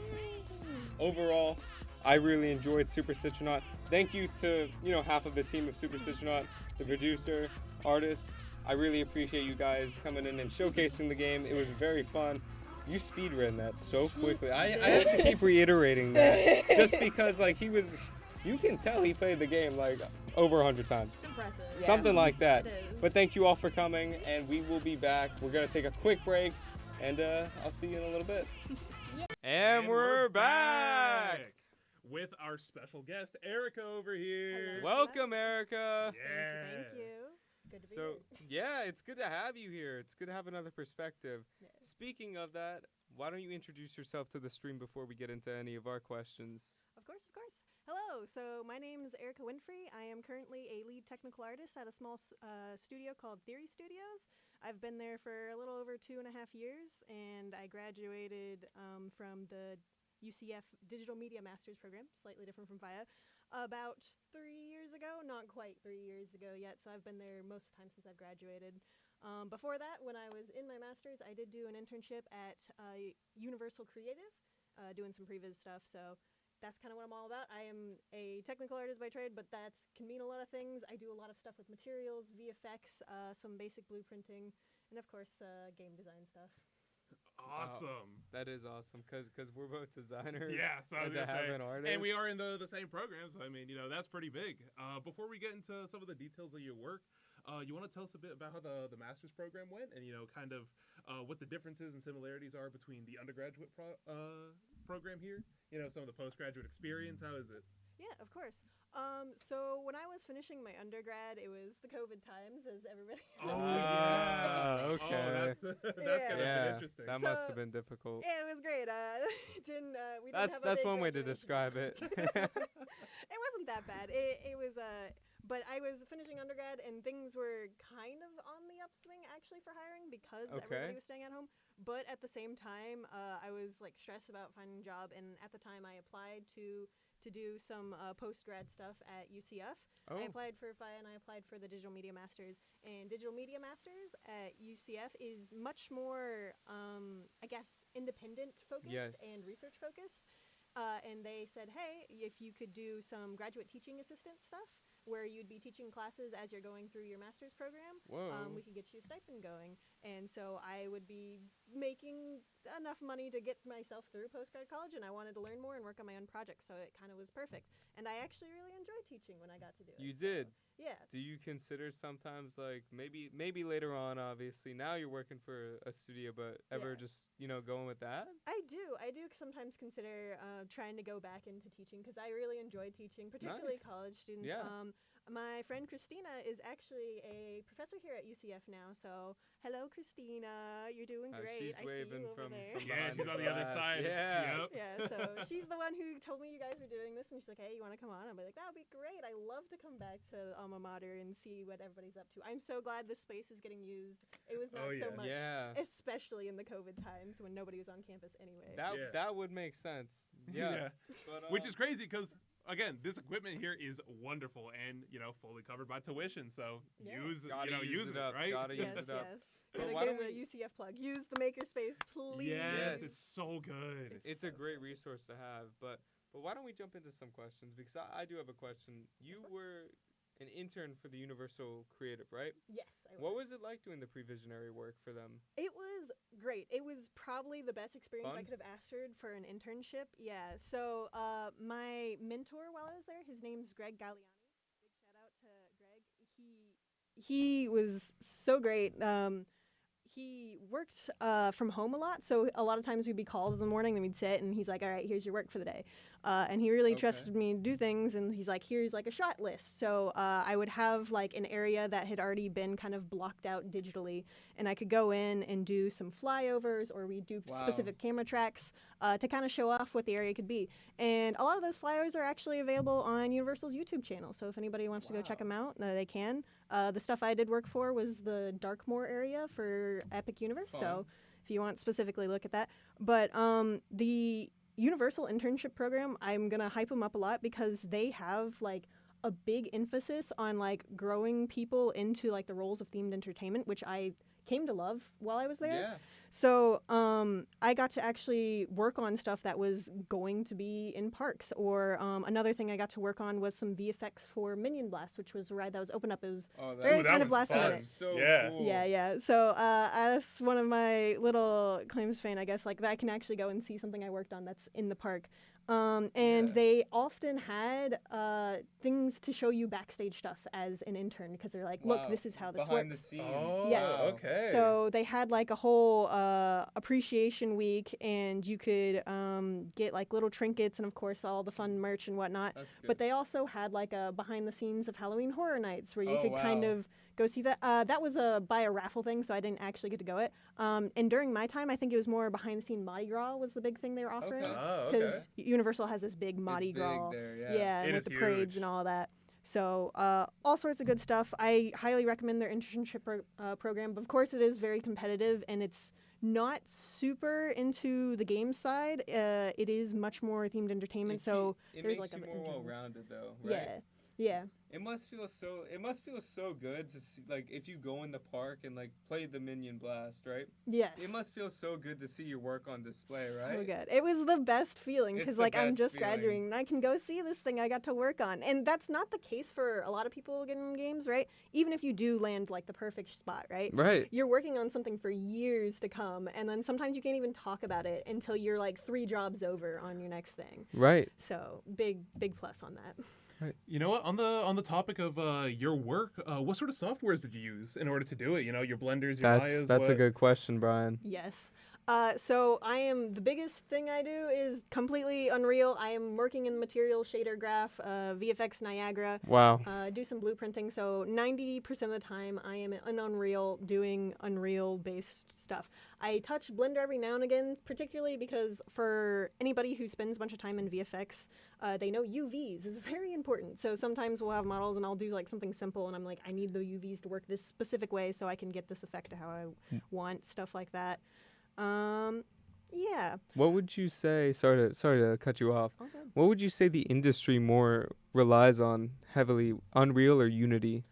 Overall, I really enjoyed Super Citronaut. Thank you to, half of the team of Super Citronaut, the producer, artist. I really appreciate you guys coming in and showcasing the game. It was very fun. You speedran that so quickly. I have to keep reiterating that just because, you can tell he played the game over 100 times. It's impressive. Yeah. Something like that. It is. But thank you all for coming, and we will be back. We're going to take a quick break, and I'll see you in a little bit. And we're back! with our special guest, Erica, over here. Welcome, Erica. Yeah. Thank you. Good to be So, here. yeah, it's good to have you here. It's good to have another perspective. Yes. Speaking of that, why don't you introduce yourself to the stream before we get into any of our questions? Of course, of course. Hello, so my name is Erica Winfrey. I am currently a lead technical artist at a small studio called Theory Studios. I've been there for a little over 2.5 years, and I graduated from the UCF Digital Media Masters program, slightly different from VIA, about 3 years ago. Not quite 3 years ago yet, so I've been there most of the time since I've graduated. Before that, when I was in my master's, I did do an internship at Universal Creative, doing some previs stuff, so that's kind of what I'm all about. I am a technical artist by trade, but that can mean a lot of things. I do a lot of stuff with materials, VFX, some basic blueprinting, and of course, game design stuff. Awesome. Wow, that is awesome, because we're both designers. Yeah, so I was and to gonna have say, an artist. and we are in the same program, so I mean, that's pretty big. Before we get into some of the details of your work, you want to tell us a bit about how the master's program went, and kind of what the differences and similarities are between the undergraduate program here. Some of the postgraduate experience. How is it? Yeah, of course. So when I was finishing my undergrad, it was the COVID times, as everybody knows. Ah, okay. Oh, that's kind of Yeah, interesting. that must have been difficult. Yeah, it was great. We didn't That's have a big one way to graduation. describe it. It wasn't that bad. It was But I was finishing undergrad, and things were kind of on the upswing actually for hiring because everybody was staying at home. But at the same time, I was like stressed about finding a job, and at the time I applied to do some post-grad stuff at UCF. I applied for FIA and I applied for the Digital Media Masters. And Digital Media Masters at UCF is much more, I guess, independent focused and research focused. And they said, hey, if you could do some graduate teaching assistant stuff where you'd be teaching classes as you're going through your master's program, we could get you a stipend going. And so I would be making enough money to get myself through postgrad college, and I wanted to learn more and work on my own projects, so it kind of was perfect. And I actually really enjoyed teaching when I got to do it. You did? Yeah. Do you consider sometimes, like, maybe later on, obviously, now you're working for a studio, but ever just, going with that? I do sometimes consider trying to go back into teaching because I really enjoy teaching, particularly college students. Yeah. My friend Christina is actually a professor here at UCF now, so hello, Christina. You're doing great. She's I waving see you over there. Yeah, she's on the other side. Yeah. Yep. Yeah, so she's the one who told me you guys were doing this, and she's like, hey, you want to come on? I'll be like, that would be great. I love to come back to alma mater and see what everybody's up to. I'm so glad this space is getting used. It was not so much, especially in the COVID times when nobody was on campus anyway. That would make sense. Yeah. But, which is crazy because, again, this equipment here is wonderful and, fully covered by tuition. So use it up, right? Gotta use it up. Yes. Gotta give the UCF plug. Use the makerspace, please. Yes, it's so good. It's a great resource to have. But why don't we jump into some questions? Because I do have a question. You were an intern for the Universal Creative, right? Yes, I was. What was it like doing the pre-visionary work for them? It was great. It was probably the best experience I could have asked for an internship. Yeah. So my mentor while I was there, his name's Greg Galliani. Big shout out to Greg. He was so great. He worked from home a lot, so a lot of times we'd be called in the morning, and we'd sit, and he's like, all right, here's your work for the day. And he really trusted me to do things, and he's like, here's like a shot list. So I would have like an area that had already been kind of blocked out digitally, and I could go in and do some flyovers, or we'd do specific camera tracks to kind of show off what the area could be. And a lot of those flyovers are actually available on Universal's YouTube channel, so if anybody wants to go check them out, they can. The stuff I did work for was the Darkmoor area for Epic Universe, so if you want specifically look at that. But the Universal internship program, I'm going to hype them up a lot because they have like a big emphasis on like growing people into like the roles of themed entertainment, which I came to love while I was there. Yeah. So I got to actually work on stuff that was going to be in parks. Or another thing I got to work on was some VFX for Minion Blast, which was a ride that was opened up. It was very kind of last minute. So cool. Yeah. So that's one of my little claims to fame, I guess, like that I can actually go and see something I worked on that's in the park. And they often had things to show you backstage stuff as an intern because they're like, look, this is how this Behind works. the scenes. Oh, yes. Okay. So they had like a whole appreciation week, and you could get like little trinkets and of course all the fun merch and whatnot. That's good. But they also had like a behind the scenes of Halloween Horror Nights where you could kind of go see that. That was by a raffle thing, so I didn't actually get to go it. And during my time, I think it was more behind the scene Mardi Gras was the big thing they were offering. Because Universal has this big Mardi Gras. And with the parades and all that. So all sorts of good stuff. I highly recommend their internship program. But of course, it is very competitive, and it's not super into the game side. It is much more themed entertainment. So it there's makes like you a more well-rounded, though, right? Yeah. It must feel so good to see, like, if you go in the park and like play the Minion Blast, right? Yes. It must feel so good to see your work on display, right? So good. It was the best feeling because like I'm just graduating and I can go see this thing I got to work on, and that's not the case for a lot of people getting games, right? Even if you do land like the perfect spot, right? Right. You're working on something for years to come, and then sometimes you can't even talk about it until you're like 3 jobs over on your next thing. Right. So big plus on that. Right. You know what? On the topic of your work, what sort of softwares did you use in order to do it? You know, your blenders, your Mayas. That's a good question, Brian. Yes. So I am, the biggest thing I do is completely Unreal. I am working in Material Shader Graph, VFX Niagara. Wow. Do some blueprinting. So 90% of the time I am in Unreal doing Unreal-based stuff. I touch Blender every now and again, particularly because for anybody who spends a bunch of time in VFX, they know UVs is very important. So sometimes we'll have models and I'll do like something simple and I'm like, I need the UVs to work this specific way so I can get this effect to how I want, stuff like that. Yeah. What would you say? Sorry to cut you off. Okay. What would you say the industry more relies on heavily, Unreal or Unity?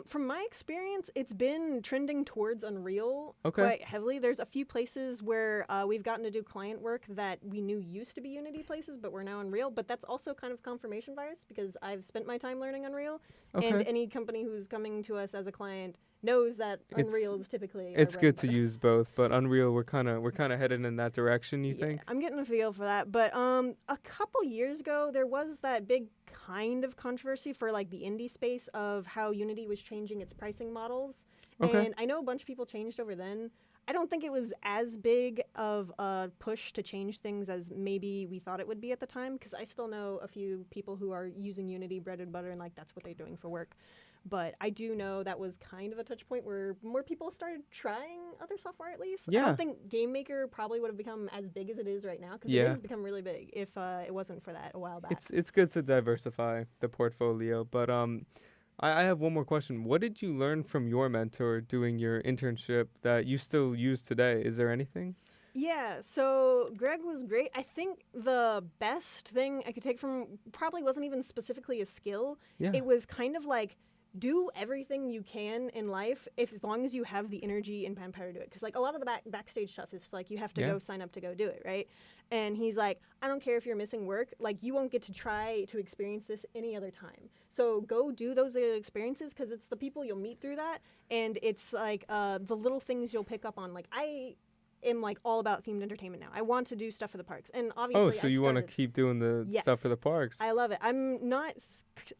From my experience, it's been trending towards Unreal quite heavily. There's a few places where we've gotten to do client work that we knew used to be Unity places, but we're now Unreal. But that's also kind of confirmation bias because I've spent my time learning Unreal, and any company who's coming to us as a client knows that Unreal is typically. It's good to use both, but Unreal, we're kind of headed in that direction. You think? I'm getting a feel for that, but a couple years ago there was that big kind of controversy for like the indie space of how Unity was changing its pricing models, and I know a bunch of people changed over then. I don't think it was as big of a push to change things as maybe we thought it would be at the time, because I still know a few people who are using Unity bread and butter and like that's what they're doing for work. But I do know that was kind of a touch point where more people started trying other software at least. Yeah. I don't think Game Maker probably would have become as big as it is right now, because it has become really big if it wasn't for that a while back. It's good to diversify the portfolio, but I have one more question. What did you learn from your mentor doing your internship that you still use today? Is there anything? Yeah, so Greg was great. I think the best thing I could take from probably wasn't even specifically a skill. Yeah. It was kind of like, do everything you can in life as long as you have the energy and manpower to do it. Because like a lot of the backstage stuff is like you have to go sign up to go do it, right? And he's like, I don't care if you're missing work. Like you won't get to try to experience this any other time. So go do those experiences because it's the people you'll meet through that. And it's like the little things you'll pick up on. Like I am like all about themed entertainment now. I want to do stuff for the parks, and obviously. Oh, so you want to keep doing the stuff for the parks? I love it. I'm not.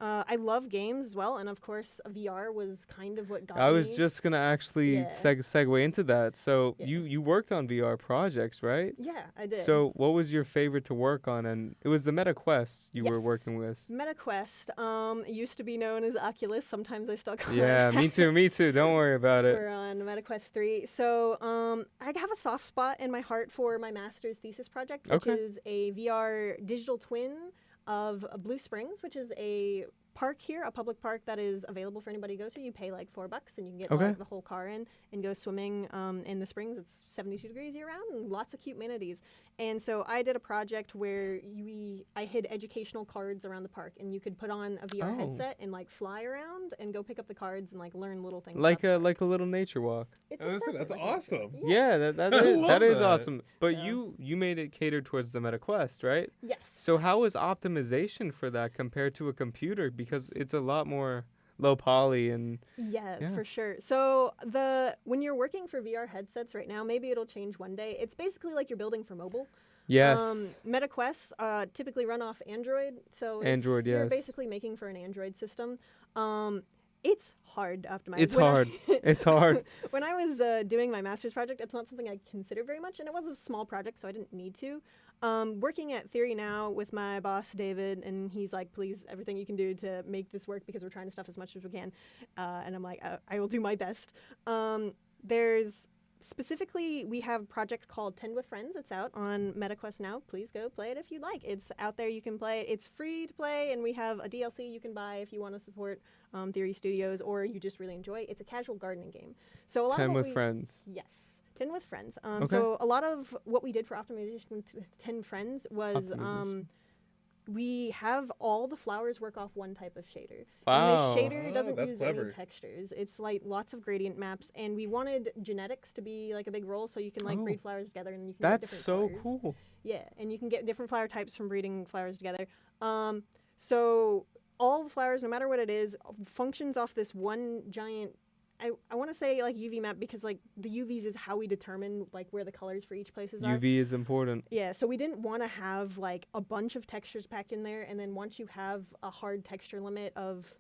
I love games as well, and of course, VR was kind of what got me. I was just gonna actually segue into that. So you worked on VR projects, right? Yeah, I did. So what was your favorite to work on? And it was the MetaQuest you were working with. MetaQuest. It used to be known as Oculus. Sometimes I still call it. Yeah, me too. Don't worry about it. We're on MetaQuest 3. So I have a soft spot in my heart for my master's thesis project, which is a VR digital twin of Blue Springs, which is a park here, a public park that is available for anybody to go to. You pay like $4 and you can get like, the whole car in and go swimming in the springs. It's 72 degrees year round and lots of cute manatees. And so I did a project where I hid educational cards around the park, and you could put on a VR headset and like fly around and go pick up the cards and like learn little things. Like a little nature walk. That's awesome. Yeah, that is awesome. But you made it catered towards the MetaQuest, right? Yes. So how is optimization for that compared to a computer? Because it's a lot more low poly and for sure. So when you're working for VR headsets right now, maybe it'll change one day. It's basically like you're building for mobile. Yes. MetaQuests typically run off Android, so you're basically making for an Android system. It's hard to optimize. It's hard. When I was doing my master's project, it's not something I considered very much, and it was a small project, so I didn't need to. Working at Theory now with my boss, David, and he's like, please, everything you can do to make this work because we're trying to stuff as much as we can. And I'm like, I will do my best. Specifically, we have a project called Tend with Friends. It's out on MetaQuest now. Please go play it if you'd like. It's out there. You can play it. It's free to play, and we have a DLC you can buy if you want to support Theory Studios or you just really enjoy it. It's a casual gardening game. So a lot Tend with Friends. Yes. Tend with Friends. So a lot of what we did for optimization with Tend Friends was we have all the flowers work off one type of shader. Wow. And the shader doesn't use clever. any textures. It's like lots of gradient maps, and we wanted genetics to be like a big role, so you can like breed flowers together and you can get different colors. Cool. Yeah, and you can get different flower types from breeding flowers together. So all the flowers, no matter what it is, functions off this one giant I want to say like UV map because like the UVs is how we determine like where the colors for each places are. UV is important. Yeah, so we didn't want to have like a bunch of textures packed in there, and then once you have a hard texture limit of,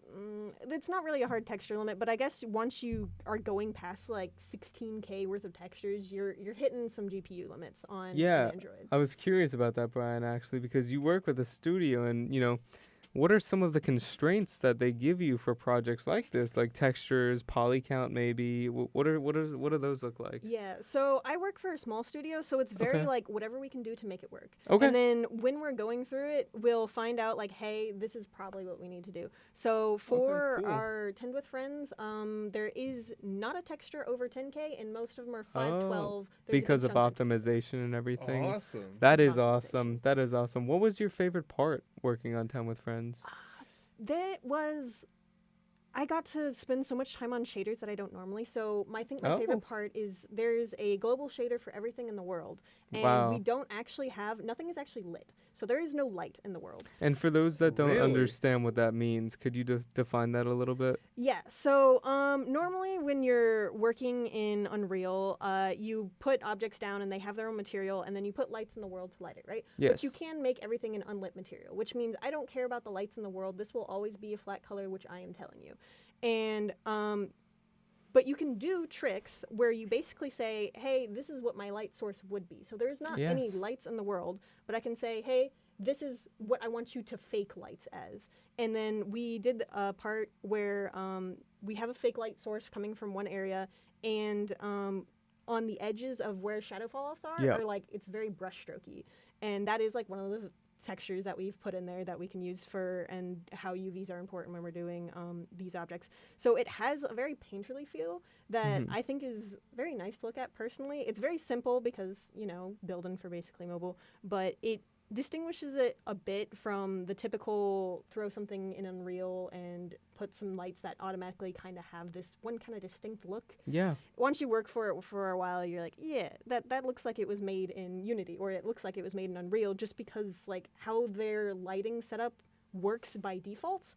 it's not really a hard texture limit, but I guess once you are going past like 16K worth of textures, you're hitting some GPU limits on Android. I was curious about that, Brian, actually, because you work with a studio, and what are some of the constraints that they give you for projects like this, like textures, poly count, maybe? What do those look like? Yeah, so I work for a small studio, so it's very like whatever we can do to make it work. Okay. And then when we're going through it, we'll find out like, hey, this is probably what we need to do. So for our Tend with Friends, there is not a texture over 10K, and most of them are 512. Because of optimization and everything. Awesome. That is awesome. That is awesome. What was your favorite part working on Tend with Friends? I got to spend so much time on shaders that I don't normally. So my favorite part is there's a global shader for everything in the world. And we don't actually nothing is actually lit. So there is no light in the world. And for those that don't understand what that means, could you define that a little bit? Yeah, so normally when you're working in Unreal, you put objects down and they have their own material, and then you put lights in the world to light it, right? Yes. But you can make everything an unlit material, which means I don't care about the lights in the world. This will always be a flat color, which I am telling you. And but you can do tricks where you basically say, hey, this is what my light source would be. So there's not any lights in the world, but I can say, hey, this is what I want you to fake lights as. And then we did a part where we have a fake light source coming from one area, and on the edges of where shadow fall-offs are like, it's very brush strokey. And that is like one of the textures that we've put in there that we can use for, and how UVs are important when we're doing these objects. So it has a very painterly feel that I think is very nice to look at personally. It's very simple because, building for basically mobile, but it distinguishes it a bit from the typical throw something in Unreal and put some lights that automatically kind of have this one kind of distinct look. Yeah. Once you work for it for a while, you're like, yeah, that looks like it was made in Unity, or it looks like it was made in Unreal, just because like how their lighting setup works by default.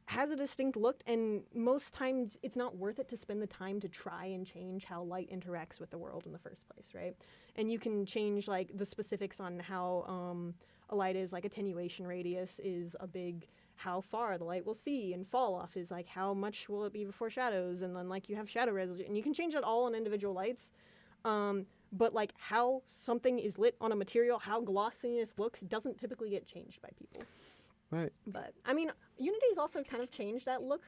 Has a distinct look, and most times it's not worth it to spend the time to try and change how light interacts with the world in the first place, right? And you can change like the specifics on how a light is, like attenuation radius is a big, how far the light will see, and fall off is like how much will it be before shadows, and then like you have shadow resolution, and you can change it all on individual lights. But like how something is lit on a material, how glossiness looks, doesn't typically get changed by people. Right. But I mean, Unity's also kind of changed that look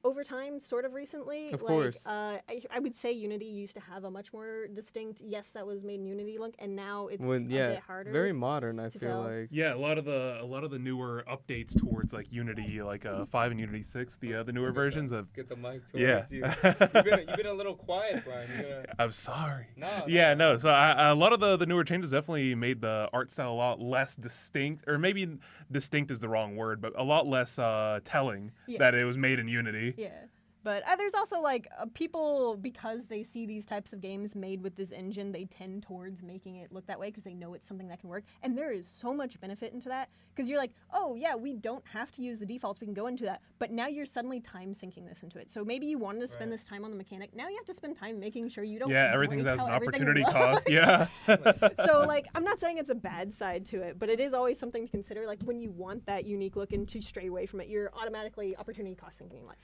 over time, sort of recently. Of course. I would say Unity used to have a much more distinct, yes, that was made in Unity look, and now it's a bit harder. Very modern, I feel like. Yeah, a lot of the newer updates towards like Unity, like 5 and Unity 6, the newer versions of. Get the mic towards you. You've been a little quiet, Brian. I'm sorry. No. So a lot of the newer changes definitely made the art style a lot less distinct, or maybe distinct is the wrong word, but a lot less telling that it was made in Unity. Yeah. But there's also like people, because they see these types of games made with this engine, they tend towards making it look that way because they know it's something that can work. And there is so much benefit into that, because you're like, oh yeah, we don't have to use the defaults, we can go into that. But now you're suddenly time syncing this into it. So maybe you wanted to spend this time on the mechanic. Now you have to spend time making sure you don't. Yeah, everything has an opportunity cost. Yeah. So like, I'm not saying it's a bad side to it, but it is always something to consider. Like when you want that unique look and to stray away from it, you're automatically opportunity cost syncing. Like,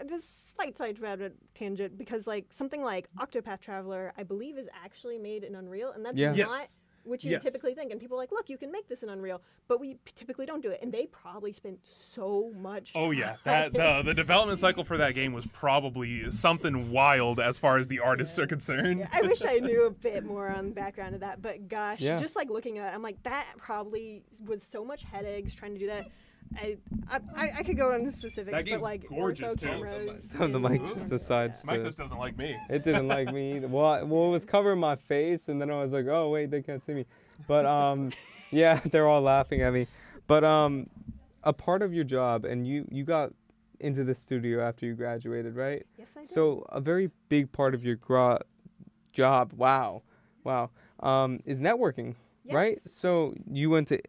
this slight side tangent, because like something like Octopath Traveler, I believe, is actually made in Unreal, and that's not what you typically think. And people are like, look, you can make this in Unreal, but we typically don't do it. And they probably spent so much time. Oh yeah, the development cycle for that game was probably something wild as far as the artists are concerned. Yeah, I wish I knew a bit more on the background of that, but gosh, just like looking at that, I'm like, that probably was so much headaches trying to do that. I could go into specifics, but like gorgeous too. Cameras. The mic just decides Mike just doesn't like me. It didn't like me either. Well, it was covering my face, and then I was like, oh wait, they can't see me. But yeah, they're all laughing at me. But a part of your job, and you got into the studio after you graduated, right? Yes, I did. So a very big part of your job, wow, is networking, right? So you went to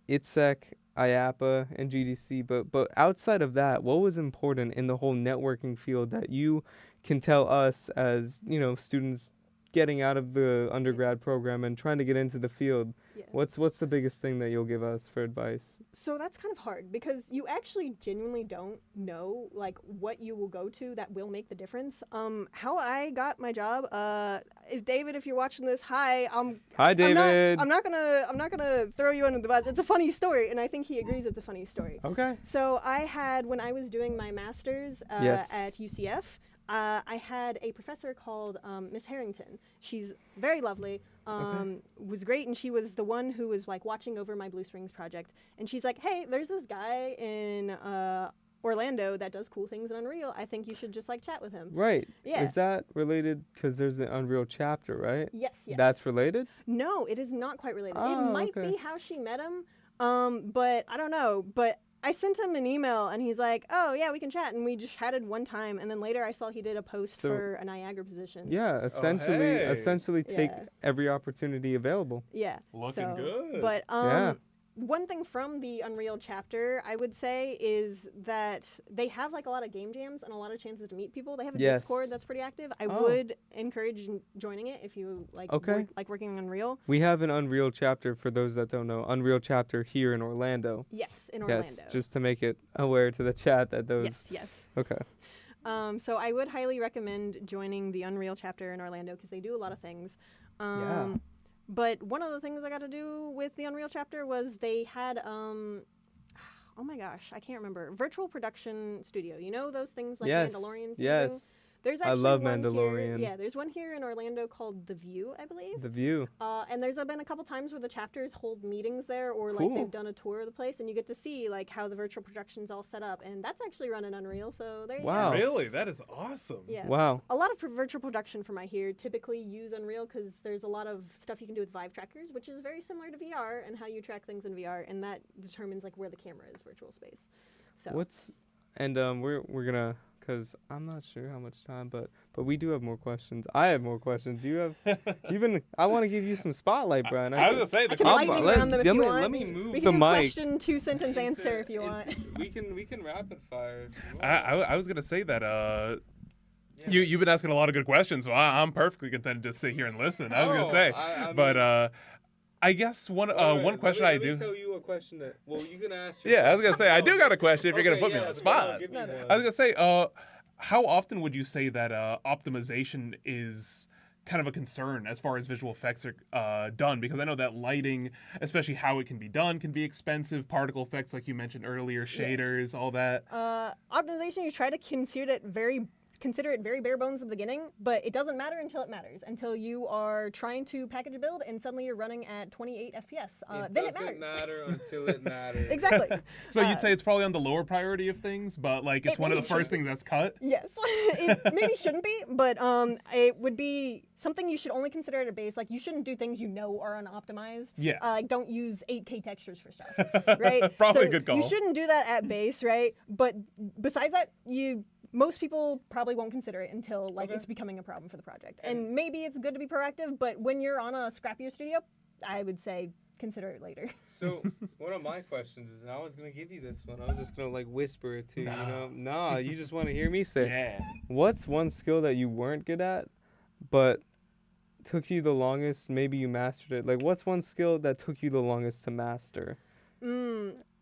ITSEC IAPA and GDC, but outside of that, what was important in the whole networking field that you can tell us as, you know, students getting out of the undergrad program and trying to get into the field? Yeah. What's the biggest thing that you'll give us for advice? So that's kind of hard because you actually genuinely don't know like what you will go to that will make the difference. How I got my job, if David, if you're watching this, hi. Hi, David. I'm not gonna throw you under the bus. It's a funny story, and I think he agrees it's a funny story. Okay. So I had, when I was doing my master's Yes. at UCF, I had a professor called Miss Harrington. She's very lovely, was great, and she was the one who was like watching over my Blue Springs project. And she's like, hey, there's this guy in Orlando that does cool things in Unreal. I think you should just like chat with him. Right. Yeah. Is that related? Because there's the Unreal chapter, right? Yes. That's related? No, it is not quite related. Oh, it might okay. be how she met him, but I don't know. But I sent him an email, and he's like, oh, yeah, we can chat. And we just chatted one time. And then later I saw he did a post for a Niagara position. Yeah, essentially take Yeah. every opportunity available. Yeah. Looking good. But Yeah. one thing from the Unreal chapter, I would say, is that they have like a lot of game jams and a lot of chances to meet people. They have a Yes. Discord that's pretty active. I Oh. would encourage joining it if you like working on Unreal. We have an Unreal chapter, for those that don't know, Unreal chapter here in Orlando. Yes, in Orlando. Yes, just to make it aware to the chat that those. Yes. Okay. So I would highly recommend joining the Unreal chapter in Orlando because they do a lot of things. Yeah. But one of the things I got to do with the Unreal chapter was they had, oh my gosh, I can't remember, virtual production studio. You know those things like Yes. Mandalorian? Yes. There's I actually love one Mandalorian. Here, yeah, there's one here in Orlando called The View, I believe. The View. And there's been a couple times where the chapters hold meetings there, or Cool. like they've done a tour of the place, and you get to see like how the virtual production's all set up, and that's actually run in Unreal. So there you Wow. go. Really? That is awesome. Yes. Wow. A lot of virtual production from I hear typically use Unreal because there's a lot of stuff you can do with Vive trackers, which is very similar to VR and how you track things in VR, and that determines like where the camera is virtual space. So We're gonna, cause I'm not sure how much time, but we do have more questions. I have more questions. You have, I want to give you some spotlight, Brian. I was gonna say I the can I'm- lightning let- round them if let you me- want. let me move we the can do mic. question, 2-sentence answer if you want. We can rapid fire. If you want. I was gonna say that you've been asking a lot of good questions, so I'm perfectly content to just sit here and listen. I was gonna say, I but I guess one question I do. Let me tell you a question that. Well, you can ask. Yeah, I was gonna say I do got a question. If you're gonna put me on the spot, Give me one. I was gonna say, how often would you say that optimization is kind of a concern as far as visual effects are done? Because I know that lighting, especially how it can be done, can be expensive. Particle effects, like you mentioned earlier, shaders, all that. Optimization, you try to consider it very bare bones at the beginning, but it doesn't matter until it matters. Until you are trying to package a build and suddenly you're running at 28 FPS. Then it matters. Doesn't matter until it matters. Exactly. So you'd say it's probably on the lower priority of things, but like it's It one of the maybe first should things that's cut. Yes, it maybe shouldn't be, but it would be something you should only consider at a base. Like you shouldn't do things you know are unoptimized. Yeah. Like don't use 8K textures for stuff, right? Probably So a good call. You shouldn't do that at base, right? But besides that, most people probably won't consider it until like it's becoming a problem for the project. And maybe it's good to be proactive, but when you're on a scrappier studio, I would say consider it later. So one of my questions is, and I was gonna give you this one. I was just gonna like whisper it to you. Nah, you just want to hear me say. Yeah. What's one skill that you weren't good at, but took you the longest? Maybe you mastered it. Like, what's one skill that took you the longest to master?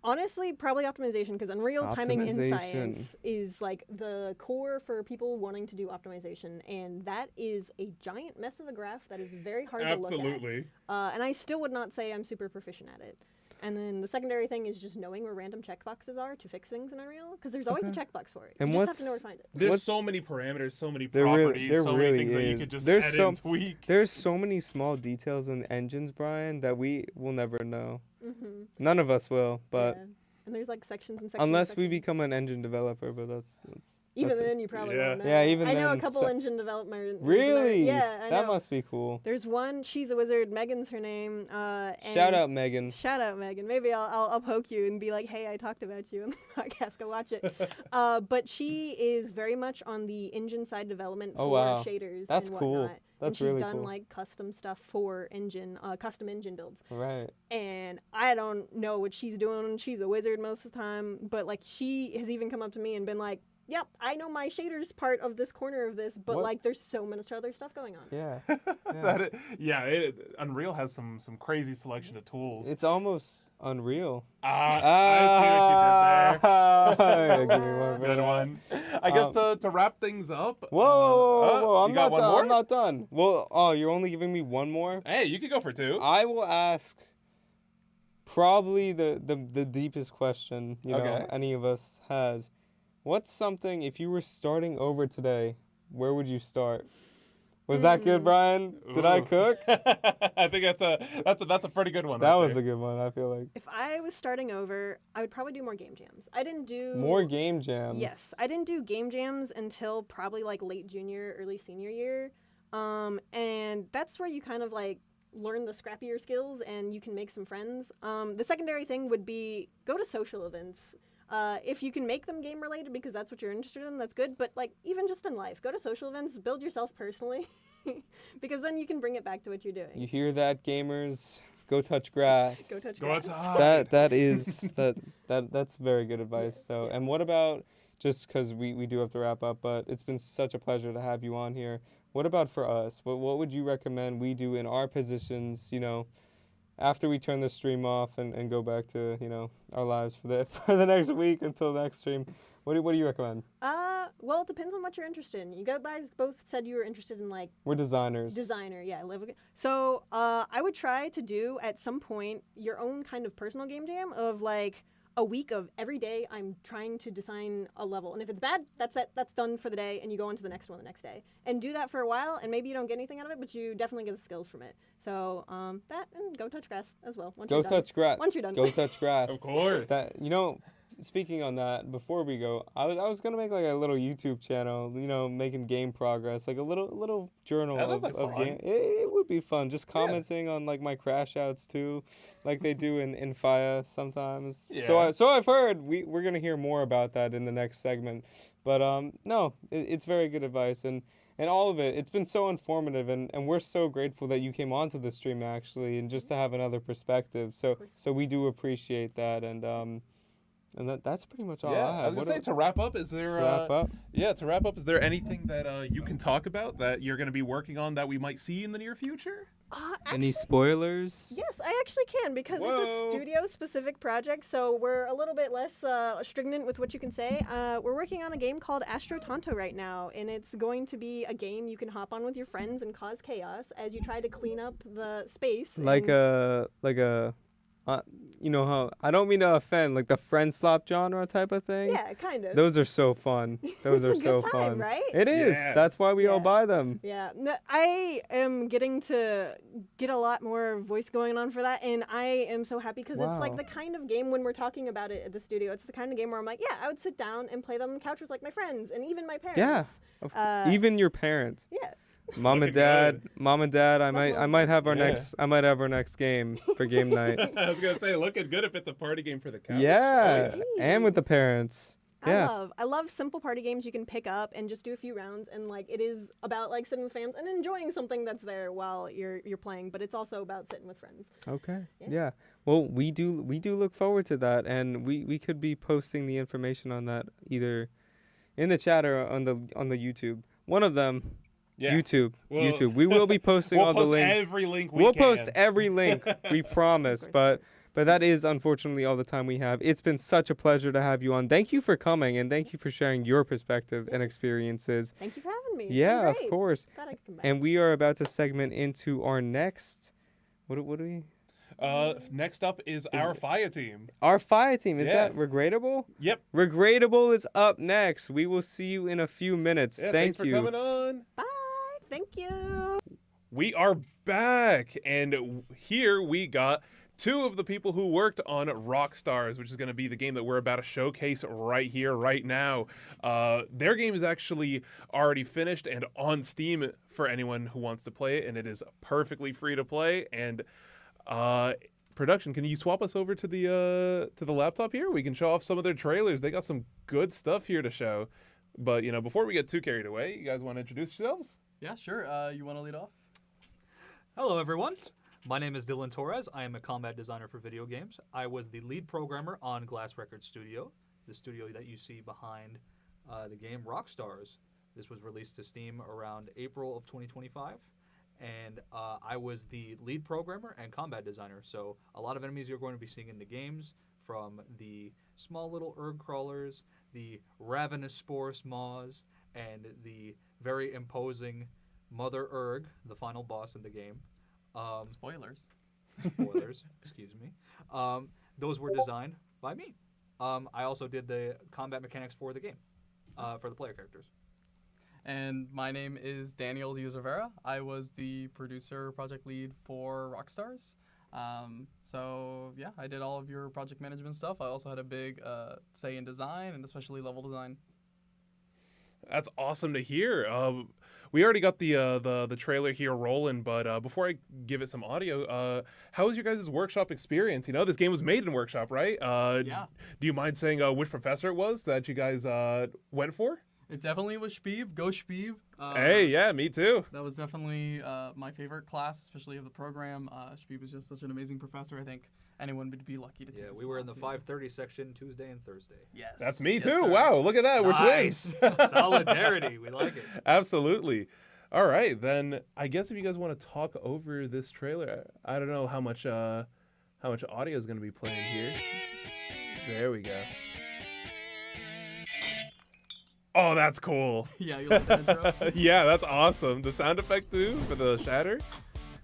Honestly, probably optimization, because Unreal Timing in Optimization. Science is like the core for people wanting to do optimization, and that is a giant mess of a graph that is very hard to look at. Absolutely. And I still would not say I'm super proficient at it. And then the secondary thing is just knowing where random checkboxes are to fix things in Unreal, because there's always a checkbox for it. And you just have to know where to find it. There's so many parameters, so many There really- properties, there so many really things that you is. could just There's edit so- and tweak. There's so many small details in engines, Brian, that we will never know. None of us will, but Yeah. And there's like sections and sections. unless and we sections. become an engine developer, but that's Even then, you probably won't know. Yeah, even I know then, a couple engine developers. Really? Yeah, I know. That must be cool. There's one. She's a wizard. Megan's her name. And Shout out Megan. Shout out Megan. Maybe I'll poke you and be like, hey, I talked about you in the podcast. Go watch it. But she is very much on the engine side development for shaders. That's and cool. whatnot. That's and really she's done cool. like custom stuff for custom engine builds. Right. And I don't know what she's doing. She's a wizard most of the time, but like she has even come up to me and been like, yep, I know my shaders part of this corner of this, but like there's so much other stuff going on. Yeah. Unreal has some crazy selection of tools. It's almost unreal. I see what you did there. Give me one. Good one. I guess to wrap things up. Whoa, you got one more? I'm not done. Well, you're only giving me one more? Hey, you could go for two. I will ask probably the deepest question, know, any of us has. What's something, if you were starting over today, where would you start? Was that good, Brian? Did I cook? I think that's a pretty good one. That was a good one, I feel like. If I was starting over, I would probably do more game jams. I didn't do... More game jams? Yes. I didn't do game jams until probably like late junior, early senior year. And that's where you kind of like learn the scrappier skills and you can make some friends. The secondary thing would be go to social events. If you can make them game related because that's what you're interested in, that's good. But like even just in life, go to social events, build yourself personally, because then you can bring it back to what you're doing. You hear that, gamers? Go touch grass. Go touch grass. That's very good advice. So, and what about, just because we do have to wrap up, but it's been such a pleasure to have you on here. What about for us? What would you recommend we do in our positions, after we turn the stream off and go back to, our lives for the next week until the next stream? What do you recommend? Well, it depends on what you're interested in. You guys both said you were interested in like... We're designers. Designer, yeah. So I would try to do at some point your own kind of personal game jam of like a week of every day I'm trying to design a level. And if it's bad, that's it. That's done for the day, and you go on to the next one the next day. And do that for a while, and maybe you don't get anything out of it, but you definitely get the skills from it. So that, and go touch grass as well. Once you're done. Once you're done. Go touch grass. Of course. Speaking on that, before we go, I was gonna make like a little YouTube channel, making game progress, like a little journal of game. It would be fun, just commenting on like my crash outs too, like they do in Fire sometimes. Yeah. So I've heard. We're gonna hear more about that in the next segment, but no, it's very good advice and all of it. It's been so informative, and we're so grateful that you came onto the stream actually, and just to have another perspective. So we do appreciate that, and that's pretty much all I have. I was gonna say, to wrap up, is there is there anything that you can talk about that you're gonna be working on that we might see in the near future? Any spoilers? Yes, I actually can, because it's a studio-specific project, so we're a little bit less stringent with what you can say. We're working on a game called Astro Tonto right now, and it's going to be a game you can hop on with your friends and cause chaos as you try to clean up the space. Like a how, I don't mean to offend, like the friend slop genre type of thing. Yeah, kind of. Those are so fun. Those are so fun. Right? It is. Yeah. That's why we all buy them. Yeah. No, I am getting to get a lot more voice going on for that, and I am so happy because it's like the kind of game, when we're talking about it at the studio, it's the kind of game where I'm like, yeah, I would sit down and play that on the couch with like my friends and even my parents. Yeah. Even your parents. Yeah. Mom and dad, I might have our next game for game night. I was gonna say, looking good if it's a party game for the couch. Yeah, and with the parents. Yeah. I love simple party games you can pick up and just do a few rounds, and like it is about like sitting with fans and enjoying something that's there while you're playing, but it's also about sitting with friends. Okay. Yeah. Well, we do look forward to that, and we could be posting the information on that either in the chat or on the YouTube. One of them. Yeah. YouTube. We will be posting all the links. Every link we'll post every link. We promise. But that is unfortunately all the time we have. It's been such a pleasure to have you on. Thank you for coming, and thank you for sharing your perspective and experiences. Thank you for having me. Yeah, of course. Glad I could come back. And we are about to segment into our next. What do we? Next up is our Fire team. Our Fire team, is that Regretable? Yep. Regretable is up next. We will see you in a few minutes. Thanks for coming on. Bye. Thank you. We are back, and here we got two of the people who worked on Rockstars, which is going to be the game that we're about to showcase right here, right now. Their game is actually already finished and on Steam for anyone who wants to play it, and it is perfectly free to play. And production, can you swap us over to the laptop here? We can show off some of their trailers. They got some good stuff here to show. But, before we get too carried away, you guys want to introduce yourselves? Yeah, sure. You want to lead off? Hello, everyone. My name is Dylan Torres. I am a combat designer for video games. I was the lead programmer on Glass Record Studio, the studio that you see behind the game Rockstars. This was released to Steam around April of 2025. And I was the lead programmer and combat designer. So a lot of enemies you're going to be seeing in the games, from the small little erg crawlers, the ravenous spores maws, and the very imposing Mother Erg, the final boss in the game. Spoilers. Spoilers, excuse me. Those were designed by me. I also did the combat mechanics for the game, for the player characters. And my name is Daniel Diaz-Rivera. I was the producer, project lead for Rockstars. So yeah, I did all of your project management stuff. I also had a big say in design, and especially level design. That's awesome to hear. We already got the trailer here rolling, but before I give it some audio, how was your guys' workshop experience? This game was made in workshop, right? Yeah. Do you mind saying which professor it was that you guys went for? It definitely was Shpeeb. Go Shpeeb. Hey, yeah, me too. That was definitely my favorite class, especially of the program. Shpeeb was just such an amazing professor. I think anyone would be lucky to take his we were in the class, 5:30 section Tuesday and Thursday. Yes. That's me Yes, too. sir. Wow, look at that. Nice. We're twins. Solidarity. We like it. Absolutely. All right, then I guess if you guys want to talk over this trailer, I don't know how much audio is going to be playing here. There we go. Oh, that's cool. Yeah, you like the intro? Yeah, that's awesome. The sound effect too for the shatter.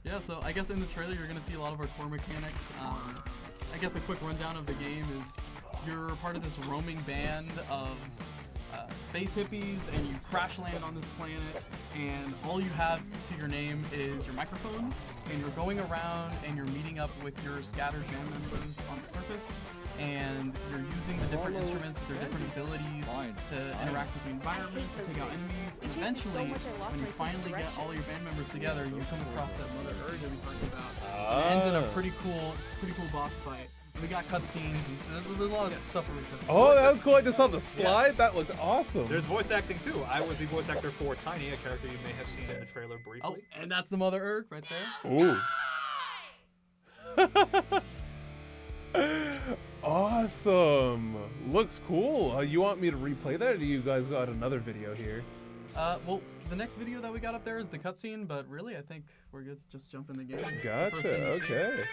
Yeah, so I guess in the trailer you're going to see a lot of our core mechanics. I guess a quick rundown of the game is you're part of this roaming band of space hippies, and you crash land on this planet, and all you have to your name is your microphone, and you're going around and you're meeting up with your scattered band members on the surface, and you're using the different instruments with their different abilities to interact with the environment, to take out enemies, and eventually, when you finally get all your band members together, you come across that Mother Erg that we talked about. And it ends in a pretty cool boss fight. We got cutscenes, and there's a lot of stuff we're excited about. Oh, that was cool. I just saw the slide. Yeah. That looked awesome. There's voice acting too. I was the voice actor for Tiny, a character you may have seen in the trailer briefly. Oh, and that's the Mother Erg right there. Ooh. Awesome. Looks cool. You want me to replay that, or do you guys got another video here? Well, the next video that we got up there is the cutscene, but really, I think we're good to just jump in the game. Gotcha. Okay.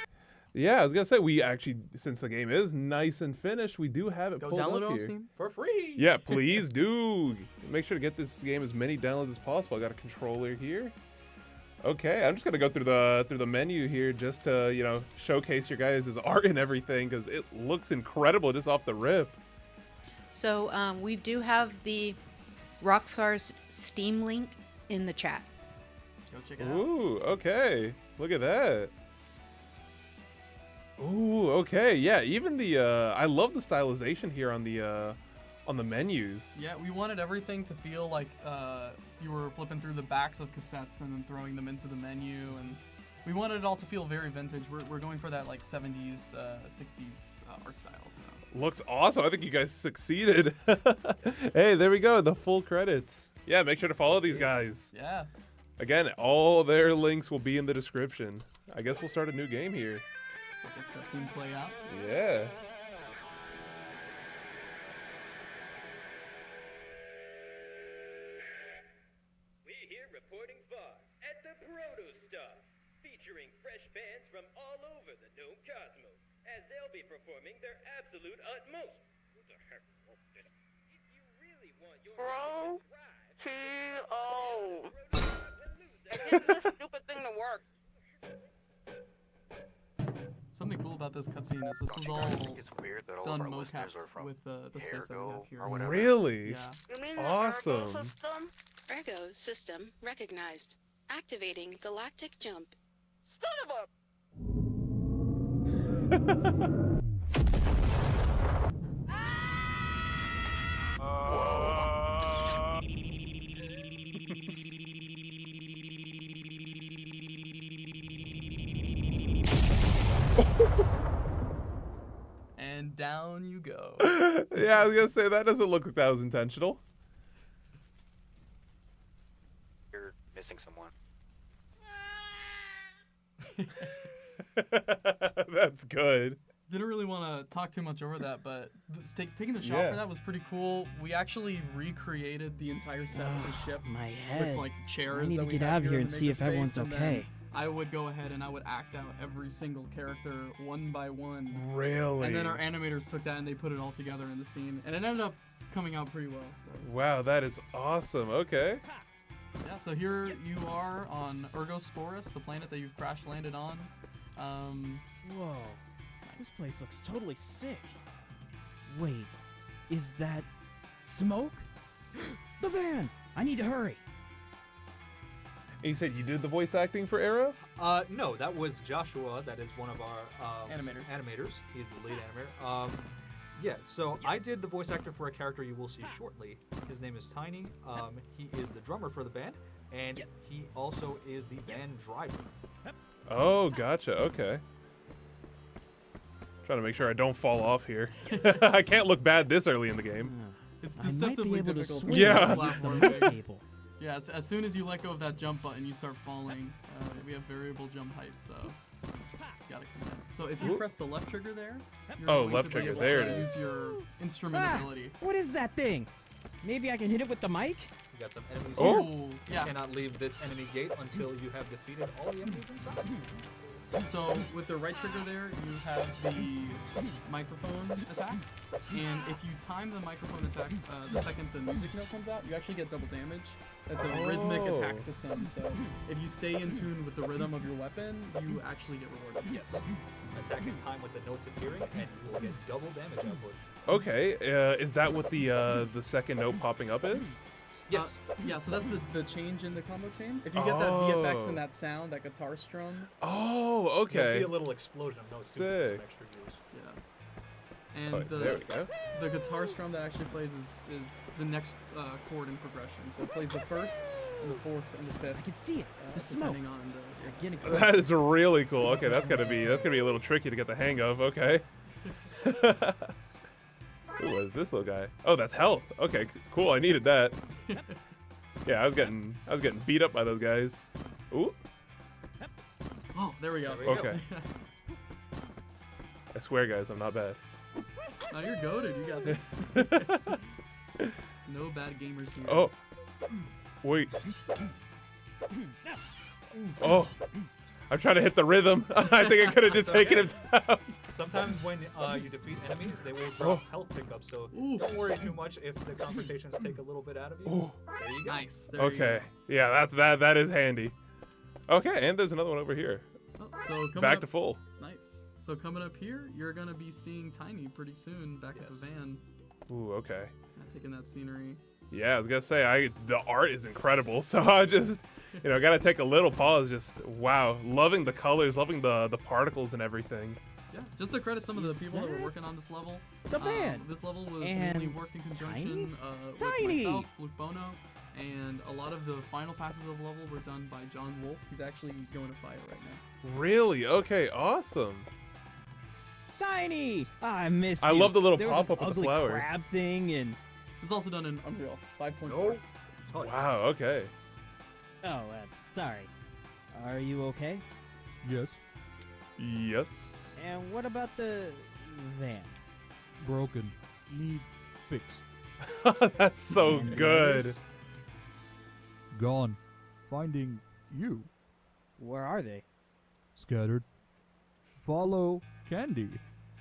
Yeah, I was gonna say, we actually, since the game is nice and finished, we do have it pulled download up it on here. Steam for free. Yeah, please do. Make sure to get this game as many downloads as possible. I got a controller here. Okay, I'm just gonna go through the menu here just to showcase your guys' art and everything, because it looks incredible just off the rip. So we do have the Rockstars Steam link in the chat. Go check it out. Ooh, okay. Look at that. Ooh, okay. Yeah, even the I love the stylization here on the menus. Yeah, we wanted everything to feel like you were flipping through the backs of cassettes and then throwing them into the menu, and we wanted it all to feel very vintage. We're going for that like 70s, 60s art style. So. Looks awesome. I think you guys succeeded. Hey, there we go. The full credits. Yeah, make sure to follow these guys. Yeah. Again, all their links will be in the description. I guess we'll start a new game here. Let this cutscene play out. Yeah. We're here reporting far at the Proto Star, featuring fresh bands from all over the known cosmos, as they'll be performing their absolute utmost. Who the heck wrote this? If you really want your T-O. Get this stupid thing to work. Something cool about this cutscene is this was all done mocap with the space that we have here. Really? Yeah. Awesome. Ergo system recognized. Activating galactic jump. Son of a... And down you go. Yeah, I was gonna say that doesn't look like that was intentional. You're missing someone. That's good. Didn't really want to talk too much over that, but taking the shot Yeah. for that was pretty cool. We actually recreated the entire set of the ship My head. with like the chairs. I need that to we get have out of here in and the see if everyone's makerspace, and then okay. I would go ahead and I would act out every single character one by one. Really? And then our animators took that and they put it all together in the scene, and it ended up coming out pretty well. So. Wow, that is awesome. Okay. Yeah, so here you are on Ergosporus, the planet that you've crash landed on. Whoa. This place looks totally sick. Wait, is that smoke? The van! I need to hurry. And you said you did the voice acting for Era? No, that was Joshua. That is one of our animators. He's the lead animator. Yeah, so I did the voice actor for a character you will see shortly. His name is Tiny. He is the drummer for the band, and he also is the van driver. Oh, gotcha. Okay. Trying to make sure I don't fall off here. I can't look bad this early in the game. It's deceptively difficult. Yeah. Yeah, as soon as you let go of that jump button, you start falling. We have variable jump height, so gotta commit. So if you press the left trigger there, you're going left to be trigger, able there to it is. use your instrument ability. What is that thing? Maybe I can hit it with the mic? We got some enemies Oh. here. Yeah. You cannot leave this enemy gate until you have defeated all the enemies inside. So with the right trigger there, you have the microphone attacks, and if you time the microphone attacks, the second the music note comes out, you actually get double damage. That's a rhythmic attack system, so if you stay in tune with the rhythm of your weapon, you actually get rewarded. Yes. Attack in time with the notes appearing, and you will get double damage output. Okay, is that what the second note popping up is? Yes. Yeah, so that's the change in the combo chain. If you get that VFX and that sound, that guitar strum. Oh, okay. You'll see a little explosion of notes too, with some extra use. Yeah. And Oh, there we go. the guitar strum that actually plays is the next chord in progression. So it plays the first and the fourth and the fifth. I can see it. The smoke. Depending on the, Getting That is really cool. Okay, that's gonna be a little tricky to get the hang of. Okay. Who was this little guy? Oh, that's health. Okay, cool. I needed that. Yeah, I was getting beat up by those guys. Ooh. Oh, there we go. Okay. I swear, guys, I'm not bad. Oh, you're goated. You got this. No bad gamers here. Oh. Wait. Oh. I'm trying to hit the rhythm. I think I could have just taken him down. Sometimes when you defeat enemies, they will drop health pickups, so don't worry too much if the confrontations take a little bit out of you. There you go. Nice. There Okay. Yeah, that is handy. Okay, and there's another one over here. Oh, so coming Back up, to full. Nice. So coming up here, you're gonna be seeing Tiny pretty soon back at the van. Ooh, okay. Taking that scenery. Yeah, I was gonna say the art is incredible, so I just gotta take a little pause. Just wow, loving the colors, loving the particles and everything. Yeah, just to credit some of the people that were working on this level. The van. This level was And mainly worked in conjunction with Tiny. myself, Luke Bono, and a lot of the final passes of the level were done by John Wolf. He's actually going to fight right now. Really? Okay, awesome. Tiny! I missed you. I love the little There was pop-up this with the ugly flower. crab thing and... It's also done in Unreal 5.4. Wow. Okay. Oh, sorry. Are you okay? Yes. Yes. And what about the van? Broken. Need fix. That's so And the good. others? Gone. Finding you. Where are they? Scattered. Follow Candy.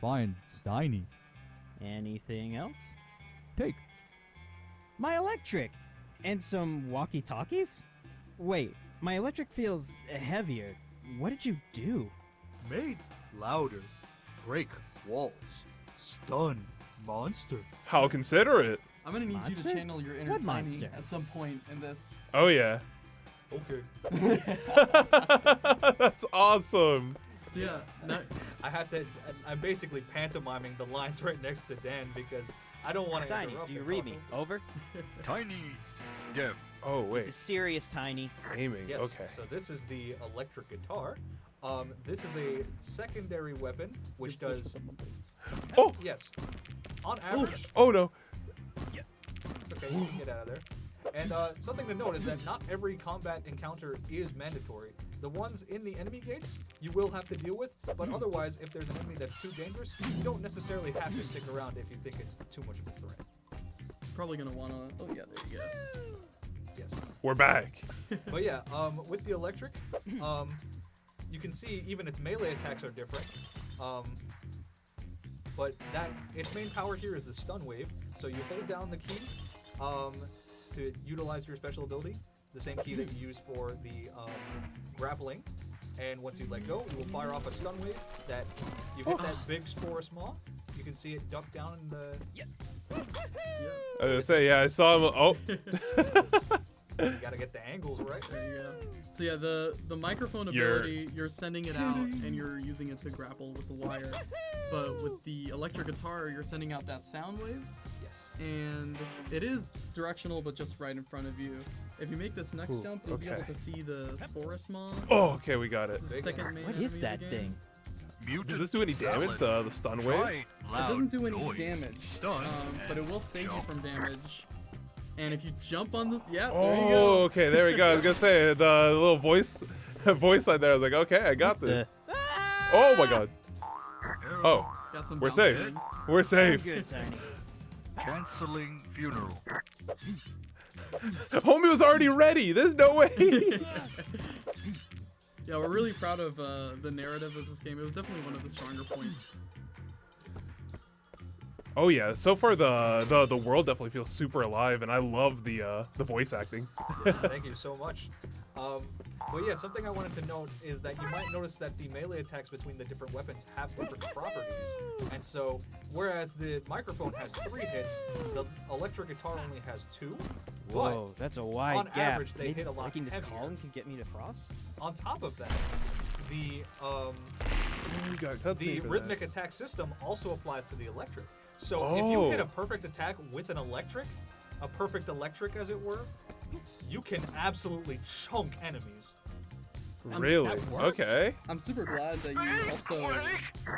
Find Steiny. Anything else? Take. My electric! And some walkie-talkies? Wait, my electric feels heavier. What did you do? Made louder. Break walls. Stun monster. How considerate. I'm gonna need you Monster? to channel your inner What Tiny monster? at some point in this. Oh yeah. Okay. That's awesome. Yeah. No, I'm basically pantomiming the lines right next to Dan because I don't want to Tiny, interrupt. do you him read me? talking. Over. Tiny. Yeah. Oh wait. This is serious, Tiny. Aiming. Yes. Okay. So this is the electric guitar. This is a secondary weapon which does. Oh. Yes. On average. Oh no. It's okay. You can get out of there. And something to note is that not every combat encounter is mandatory. The ones in the enemy gates you will have to deal with, but otherwise, if there's an enemy that's too dangerous, you don't necessarily have to stick around if you think it's too much of a threat. probably gonna wanna. Oh yeah, there you go. Yes. We're back. But yeah, with the electric, you can see even its melee attacks are different. But its main power here is the stun wave. So you hold down the key to utilize your special ability, the same key that you use for the grappling. And once you let go, you will fire off a stun wave that you hit that big spore small. You can see it duck down in the. I was gonna say, yeah, I saw him. Oh. You gotta get the angles right. There you go. So yeah, the microphone ability, you're sending it out and you're using it to grapple with the wire. But with the electric guitar, you're sending out that sound wave. Yes. And it is directional, but just right in front of you. If you make this next jump, you'll be able to see the Sporosmon. Oh, okay, we got it. The second main What is that thing? Does this do any damage, the stun wave? It doesn't do any damage, but it will save you from damage. And if you jump on this, there you go. Oh, okay, there we go. I was gonna say the little voice line there. I was like, okay, I got this. Oh my god. Oh, Got some we're bounce safe. frames. We're safe. Good, Tiny. Canceling funeral. Homie was already ready. There's no way. Yeah, we're really proud of the narrative of this game. It was definitely one of the stronger points. Oh yeah, so far the world definitely feels super alive, and I love the voice acting. Thank you so much. But yeah, something I wanted to note is that you might notice that the melee attacks between the different weapons have different properties. And so, whereas the microphone has 3 hits, the electric guitar only has 2. Whoa, that's a wide on gap. average, they Maybe hit a lot breaking this heavier. column can get me to frost? On top of that, the You got cutscene the for rhythmic that. attack system also applies to the electric. So if you hit a perfect attack with an electric, a perfect electric as it were, you can absolutely chunk enemies. Really? Okay. I'm super glad that you also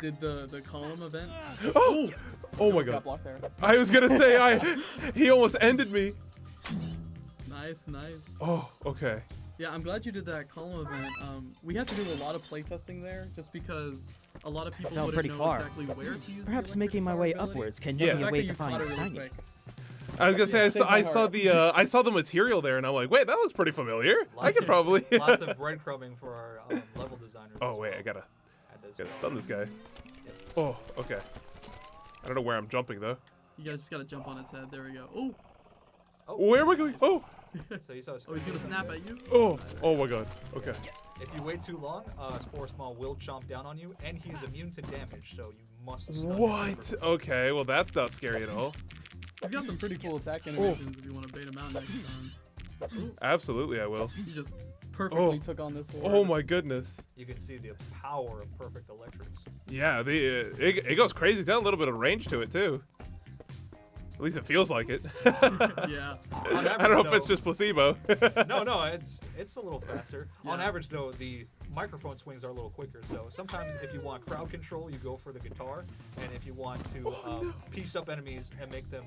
did the column event. Oh! Oh my Got god. blocked there. I was gonna say he almost ended me. Nice, nice. Oh, okay. Yeah, I'm glad you did that column event. We had to do a lot of playtesting there, just because a lot of people Fell wouldn't pretty know far. exactly where to use. Perhaps the making my electric way guitar ability. upwards can Yeah. give me The a fact way that to you caught find it really Steiny. quick. I was gonna say Yeah, I so saw hard. I saw the material there, and I'm like, wait, that was pretty familiar. I could probably. Lots of breadcrumbing for our level designers. Oh as wait, well. I gotta That does stun this guy. Oh, okay. I don't know where I'm jumping though. You guys just gotta jump on its head. There we go. Oh, Where am I going? Oh, So you saw a oh, he's gonna snap at you. oh my god. Okay. If you wait too long, Sporosmon will chomp down on you, and he's immune to damage, so you must stun him What? first. Okay, well that's not scary at all. He's got some pretty cool attack animations if you want to bait him out next time. Ooh, Absolutely, I will. he just perfectly took on this horde. Oh my goodness. You can see the power of perfect electrics. Yeah, it goes crazy. Got a little bit of range to it too. At least it feels like it. Yeah. On I don't know if average, it's just placebo. No, it's a little faster. On average, though, the microphone swings are a little quicker. So sometimes, if you want crowd control, you go for the guitar, and if you want to piece up enemies and make them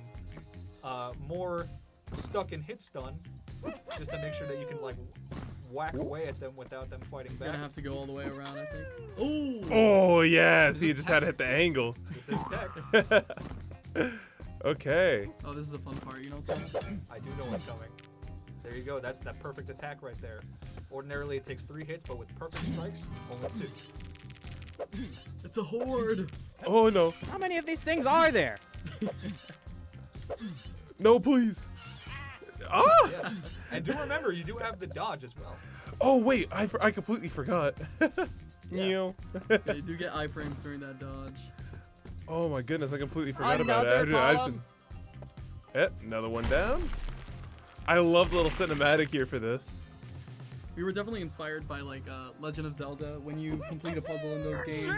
more stuck in hit stun, just to make sure that you can like whack away at them without them fighting You're back. gonna have to go all the way around, I think. Oh. Oh yes, This he is just had to hit the angle. This is tech. Okay. Oh, this is the fun part. You know what's coming? I do know what's coming. There you go. That's that perfect attack right there. Ordinarily, it takes 3 hits, but with perfect strikes, only 2. It's a horde. Oh no. How many of these things are there? No, please. Ah! Yes. And do remember, you do have the dodge as well. Oh wait, I completely forgot. Yeah. Yeah, you do get iframes during that dodge. Oh my goodness, I completely forgot about it. I just been... another one down. I love the little cinematic here for this. we were definitely inspired by like Legend of Zelda when you complete a puzzle in those games.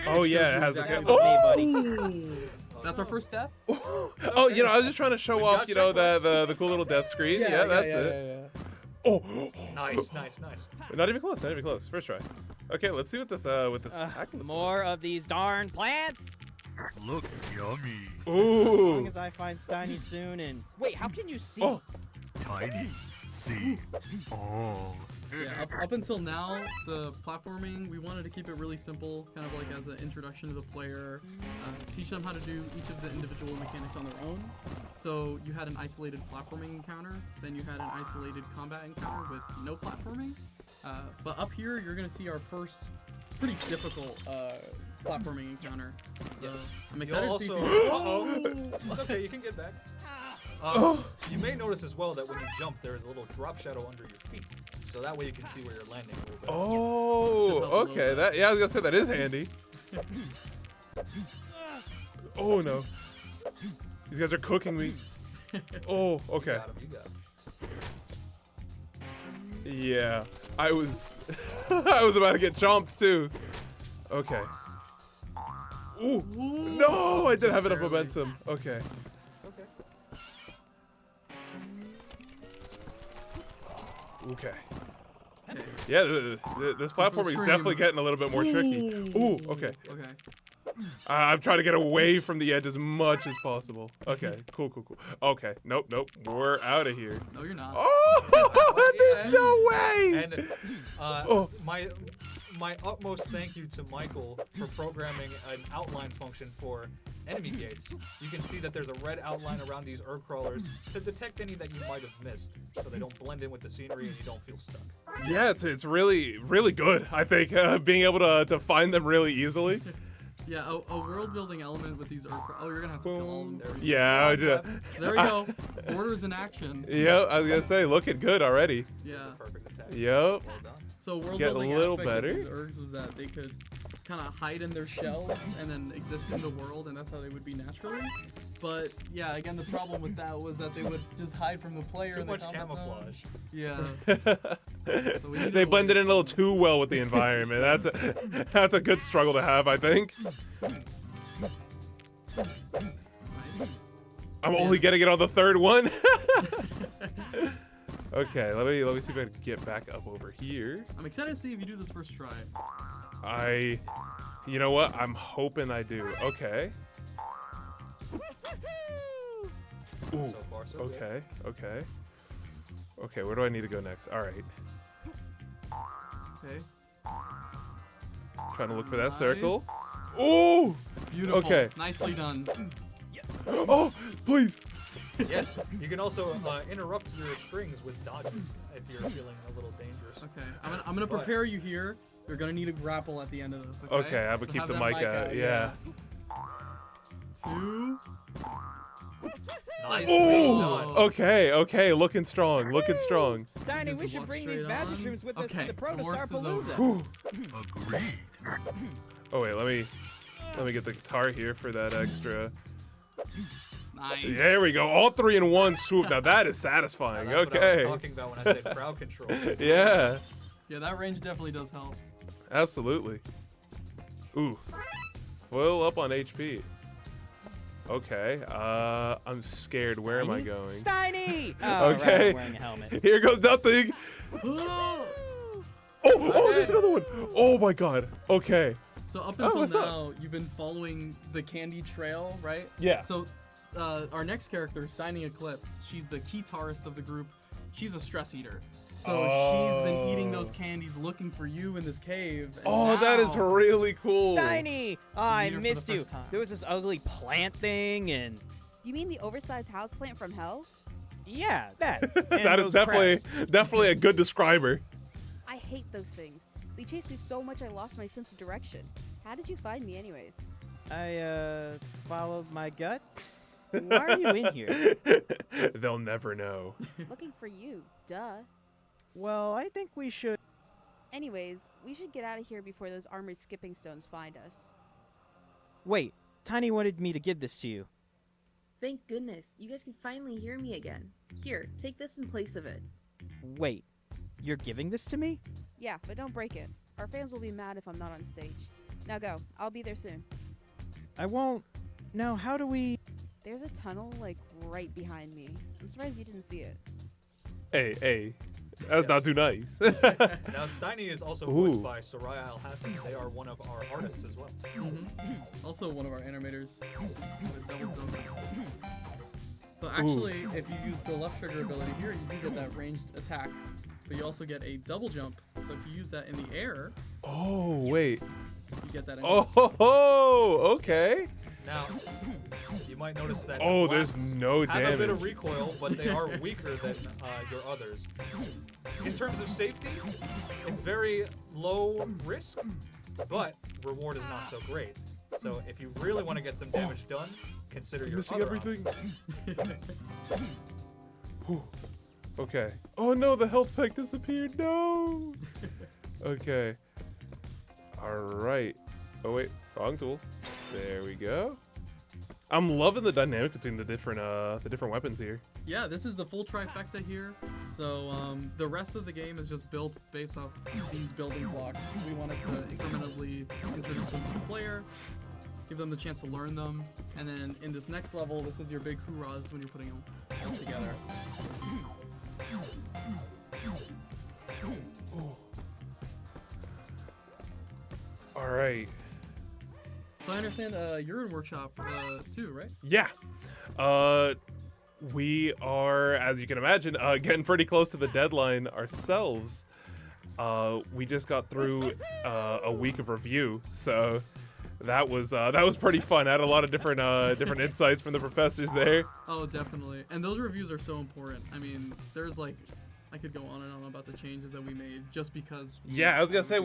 Oh yeah, it has exactly the That's our first step. Oh, you know, I was just trying to show off, you know, the cool little death screen. Yeah, that's it. Oh, nice. Not even close. Not even close. First try. Okay, let's see what this attack looks More of these darn plants. Look yummy. Ooh. As long as I find Steiny soon and wait, how can you see? Oh. Tiny. See. Oh. Yeah, up until now, the platforming, we wanted to keep it really simple, kind of like as an introduction to the player, teach them how to do each of the individual mechanics on their own. So you had an isolated platforming encounter, then you had an isolated combat encounter with no platforming. But up here, you're going to see our first pretty difficult platforming encounter. So I'm excited to see if you... It's okay, you can get back. You may notice as well that when you jump, there is a little drop shadow under your feet. So that way you can see where you're landing a little bit. Oh, okay. That I was gonna say that is handy. Oh no, these guys are cooking me. Oh, okay. You got him. Yeah, I was I was about to get chomped too. Okay. Ooh, no, I didn't have enough momentum. Okay. It's okay. Okay. Yeah, this platforming is definitely getting a little bit more tricky. Ooh, okay. Okay. I'm trying to get away from the edge as much as possible. Okay, cool. Okay, nope. We're out of here. No, you're not. Oh, there's no way! And my utmost thank you to Michael for programming an outline function for enemy gates. You can see that there's a red outline around these herb crawlers to detect any that you might have missed, so they don't blend in with the scenery and you don't feel stuck. Yeah, it's really good. I think being able to find them really easily. Yeah, a world building element with these herb. Oh, you're gonna have to kill all of them. There we yeah, go. There we go. Borders in action. Yep, I was gonna say looking good already. Yeah. Perfect attack. Yep. Well done. So world Get building a little aspect better. of these herbs was that they could kind of hide in their shells and then exist in the world, and that's how they would be naturally. But yeah, again, the problem with that was that they would just hide from the player. Too in the much combat camouflage. Zone. Yeah. So They blended in a little too well with the environment. That's a good struggle to have, I think. Nice. I'm only getting it on the third one. Okay, let me see if I can get back up over here. I'm excited to see if you do this first try. You know what? I'm hoping I do. Okay. Ooh. So far, so okay. Okay. Okay. Where do I need to go next? All right. Okay. Trying to look for that circle. Ooh. Beautiful. Okay. Nicely done. Oh, please. Yes, you can also interrupt your strings with dodges if you're feeling a little dangerous. Okay, I'm gonna prepare you here. You're gonna need a grapple at the end of this. Okay, Okay, I would So keep have the that mic out. Yeah. 2. Nice. Ooh. Okay. Looking strong. Tiny, Just we should walk bring straight these magic on. shrooms with us Okay, to the Proto horse Star is over. Palooza. Whew. Agreed. Oh wait, let me get the guitar here for that extra. Nice. There we go. All 3 in one swoop. Now that is satisfying. That's what I Okay. was talking about when I said crowd control. Yeah. Yeah, that range definitely does help. Absolutely. Ooh. Full up on HP. Okay. I'm scared. Where am I going? Steiny! Oh, Okay. right, I'm wearing a helmet. Here goes nothing. Oh, there's another one. Oh my god. Okay. So up Oh, until what's up? now, you've been following the candy trail, right? Yeah. So our next character, Steiny Eclipse, she's the guitarist of the group. She's a stress eater. So she's been eating those candies looking for you in this cave. And Oh, that is now- really cool. Steiny! Oh, I Meet her for the missed you. first time. There was this ugly plant thing and... You mean the oversized houseplant from hell? Yeah, that. That is definitely a good describer. I hate those things. They chased me so much I lost my sense of direction. How did you find me anyways? I, followed my gut. Why are you in here? They'll never know. Looking for you. Duh. Well, I think we should... Anyways, we should get out of here before those armored skipping stones find us. Wait, Tiny wanted me to give this to you. Thank goodness. You guys can finally hear me again. Here, take this in place of it. Wait, You're giving this to me? Yeah, but don't break it. Our fans will be mad if I'm not on stage. Now go. I'll be there soon. I won't. Now, how do we... There's a tunnel, like, right behind me. I'm surprised you didn't see it. Hey. That's not too nice. Now, Steiny is also voiced Ooh. by Soraya Al-Hassan. They are one of our artists as well. Also one of our animators. So actually, if you use the left trigger ability here, you do get that ranged attack. But you also get a double jump. So if you use that in the air... Oh, wait. You get that in okay. Now, you might notice that Oh, the there's blasts no have a bit of damage. recoil, but they are weaker than your others. In terms of safety, it's very low risk, but reward is not so great. So if you really want to get some damage done, consider your Missing other everything. Okay. Oh no, the health pack disappeared. No. Okay. All right. Oh wait, wrong tool. There we go. I'm loving the dynamic between the different weapons here. Yeah, this is the full trifecta here. So the rest of the game is just built based off these building blocks. We wanted to incrementally introduce them to the player, give them the chance to learn them, and then in this next level, this is your big hoorah. This is when you're putting them all together. All right. So I understand you're in workshop too, right? Yeah. We are, as you can imagine, getting pretty close to the deadline ourselves. We just got through a week of review, so that was pretty fun. I had a lot of different insights from the professors there. Oh, definitely. And those reviews are so important. I mean, there's like, I could go on and on about the changes that we made just because. Yeah, I was gonna say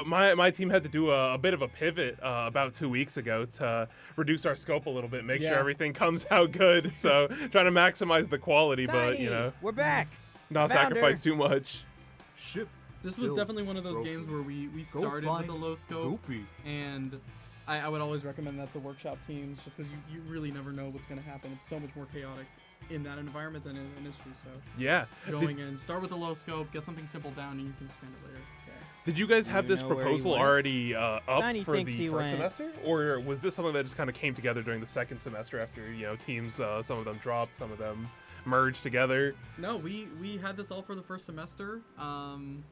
my team had to do a bit of a pivot about 2 weeks ago to reduce our scope a little bit, make sure everything comes out good. So trying to maximize the quality, but you know, we're back. Not sacrifice too much. Ship. This was definitely one of those games where we started with a low scope, and I would always recommend that to workshop teams just because you really never know what's going to happen. It's so much more chaotic in that environment than in the industry. So yeah, going in, start with a low scope, get something simple down, and you can expand it later. Did you guys have this proposal already up Steiny for the thinks he first went. semester, or was this something that just kind of came together during the second semester after teams, some of them dropped, some of them merged together? No, we had this all for the first semester, and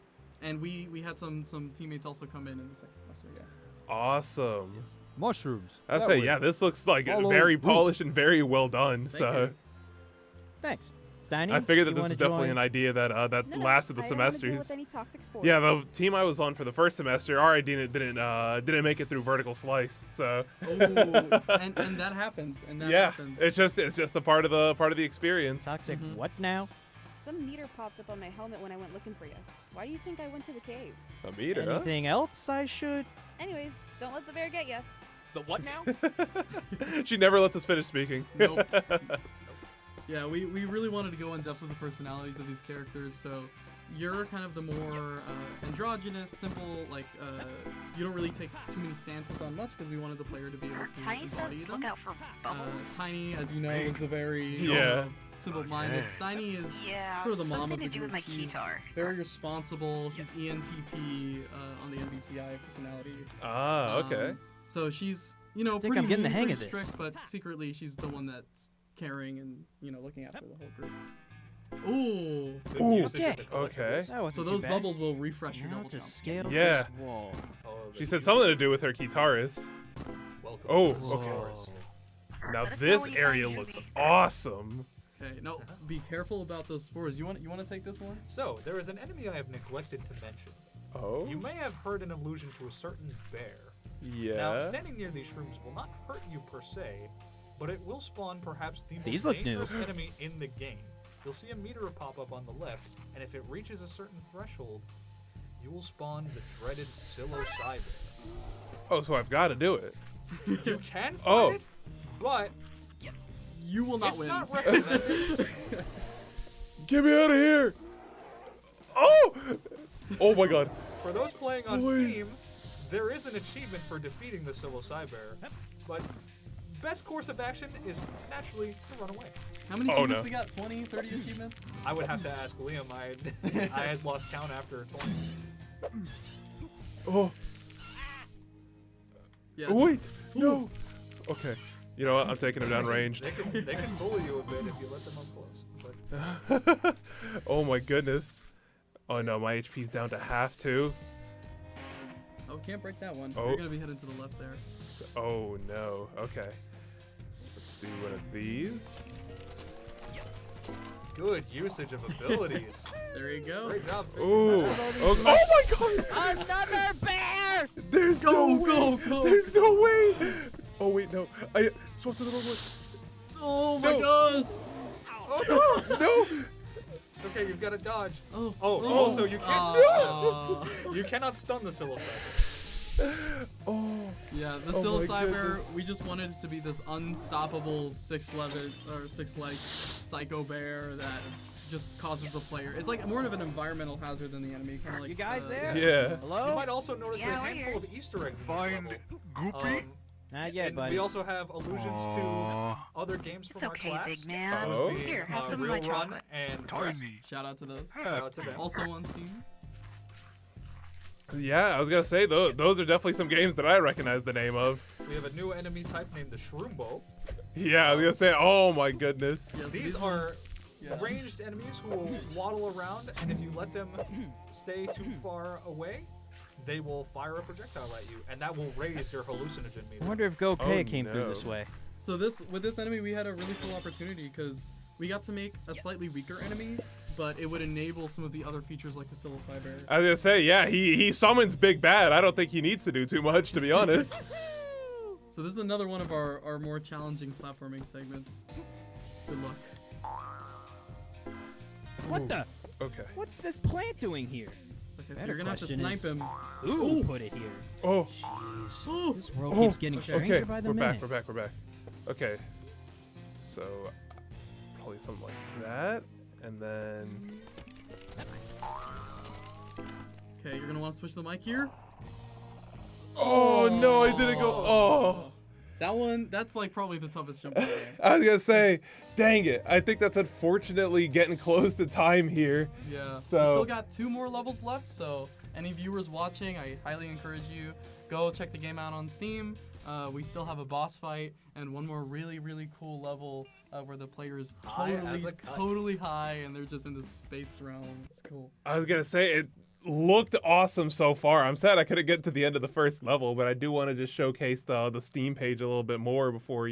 we had some teammates also come in the second semester. Yeah. Awesome. Yes. Mushrooms. I say, yeah, this looks like very polished and very well done. So, thanks, Steiny. I figured that this wanna is definitely join? an idea that No, lasted the I don't wanna deal semesters. with any toxic spores. Yeah, the team I was on for the first semester already didn't make it through vertical slice. So, and that happens. And that yeah, happens. it's just a part of the experience. Toxic what now? Some meter popped up on my helmet when I went looking for you. Why do you think I went to the cave? A meter, huh? Anything else I should? Anyways, don't let the bear get you. The what now? She never lets us finish speaking. Nope. Yeah, we really wanted to go in depth with the personalities of these characters. So you're kind of the more androgynous, simple, like you don't really take too many stances on much because we wanted the player to be able to Tiny embody says, them. look out for bubbles. Tiny, as you know, is the very simple-minded. Steiny is sort of the mom of the something to do with group. my She's keytar. very responsible. She's ENTP on the MBTI personality. Ah, okay. So she's I think pretty I'm getting the mean, hang pretty of this. strict, but secretly she's the one that's caring and looking after the whole group. Ooh. Okay. So those bubbles will refresh your double jump. Scale Yeah. this wall. She said something to do with her guitarist. Oh, okay. Now Let us know this when you area find looks Judy. awesome. Okay, no, be careful about those spores. You want to take this one? So, there is an enemy I have neglected to mention. Oh? You may have heard an allusion to a certain bear. Yeah. Now, standing near these shrooms will not hurt you per se, but it will spawn perhaps the These most look new. dangerous enemy in the game. You'll see a meter pop up on the left, and if it reaches a certain threshold, you will spawn the dreaded psilocybin. Oh, so I've got to do it. You can fight Oh. it, but you will not it's win. not recommended. Get me out of here! Oh! Oh my god. For those playing on Boys. Steam, there is an achievement for defeating the psilocybin, but best course of action is naturally to run away. How many achievements we got? 20, 30 achievements? I would have to ask Liam. I had lost count after 20. Oh. Yeah, Wait. No. Okay. You know what? I'm taking him down range. They can bully you a bit if you let them up close. But Oh my goodness. Oh no, my HP's down to half too. Oh, can't break that one. Oh. You're gonna be heading to the left there. Oh no. Okay. Let's do one of these. good usage of abilities. There you go. Great job. Ooh. Oh my god! Another bear! There's no way. There's no way. Oh wait, no. I swapped to the wrong one. Oh my gosh. Oh, no. It's okay, you've got to dodge. Oh. Also, you can't you cannot stun the psilocybin. Oh. Yeah, the Oh my psilocybin, goodness. we just wanted it to be this unstoppable six-leg psycho bear that just causes the player. It's like more of an environmental hazard than the enemy. Kind of like You guys there? Yeah. Hello? You might also notice Yeah, a we're handful here. of Easter eggs in this Find level. Goopy? Not yet, and buddy. we also have allusions to other games from It's our okay, class. big man. Those Oh. being, Here, have some of Real my Run chocolate. and Quest. Tiny. Shout out to those. Shout out to them. Also on Steam. Yeah, I was gonna say those are definitely some games that I recognize the name of. We have a new enemy type named the Shroombo. Yeah, I was gonna say. Oh my goodness. Yeah, so These are ones- yeah. ranged enemies who will waddle around, and if you let them stay too far away, they will fire a projectile at you, and that will raise your hallucinogen meter. I wonder if Gokay Oh, came through no. this way. So with this enemy, we had a really cool opportunity because we got to make a slightly weaker enemy, but it would enable some of the other features like the psilocybin. I was gonna say, yeah, he summons Big Bad. I don't think he needs to do too much, to be honest. So this is another one of our more challenging platforming segments. Good luck. What the? Okay. What's this plant doing here? Okay, so Better you're gonna have to question snipe is, him. Who put it here? Oh. Jeez. This world Oh, keeps getting stranger okay. by the we're minute. back. We're back. Okay. So probably something like that, and then. Okay, you're gonna want to switch the mic here. Oh no! I didn't go. Oh. That one, that's like probably the toughest jump of the game. I was gonna say, dang it! I think that's unfortunately getting close to time here. Yeah. So- We still got 2 more levels left, so any viewers watching, I highly encourage you, go check the game out on Steam. We still have a boss fight and one more really cool level where the player is High as a kite. totally high and they're just in this space realm. It's cool. I was gonna say it looked awesome so far. I'm sad I couldn't get to the end of the first level, but I do want to just showcase the Steam page a little bit more before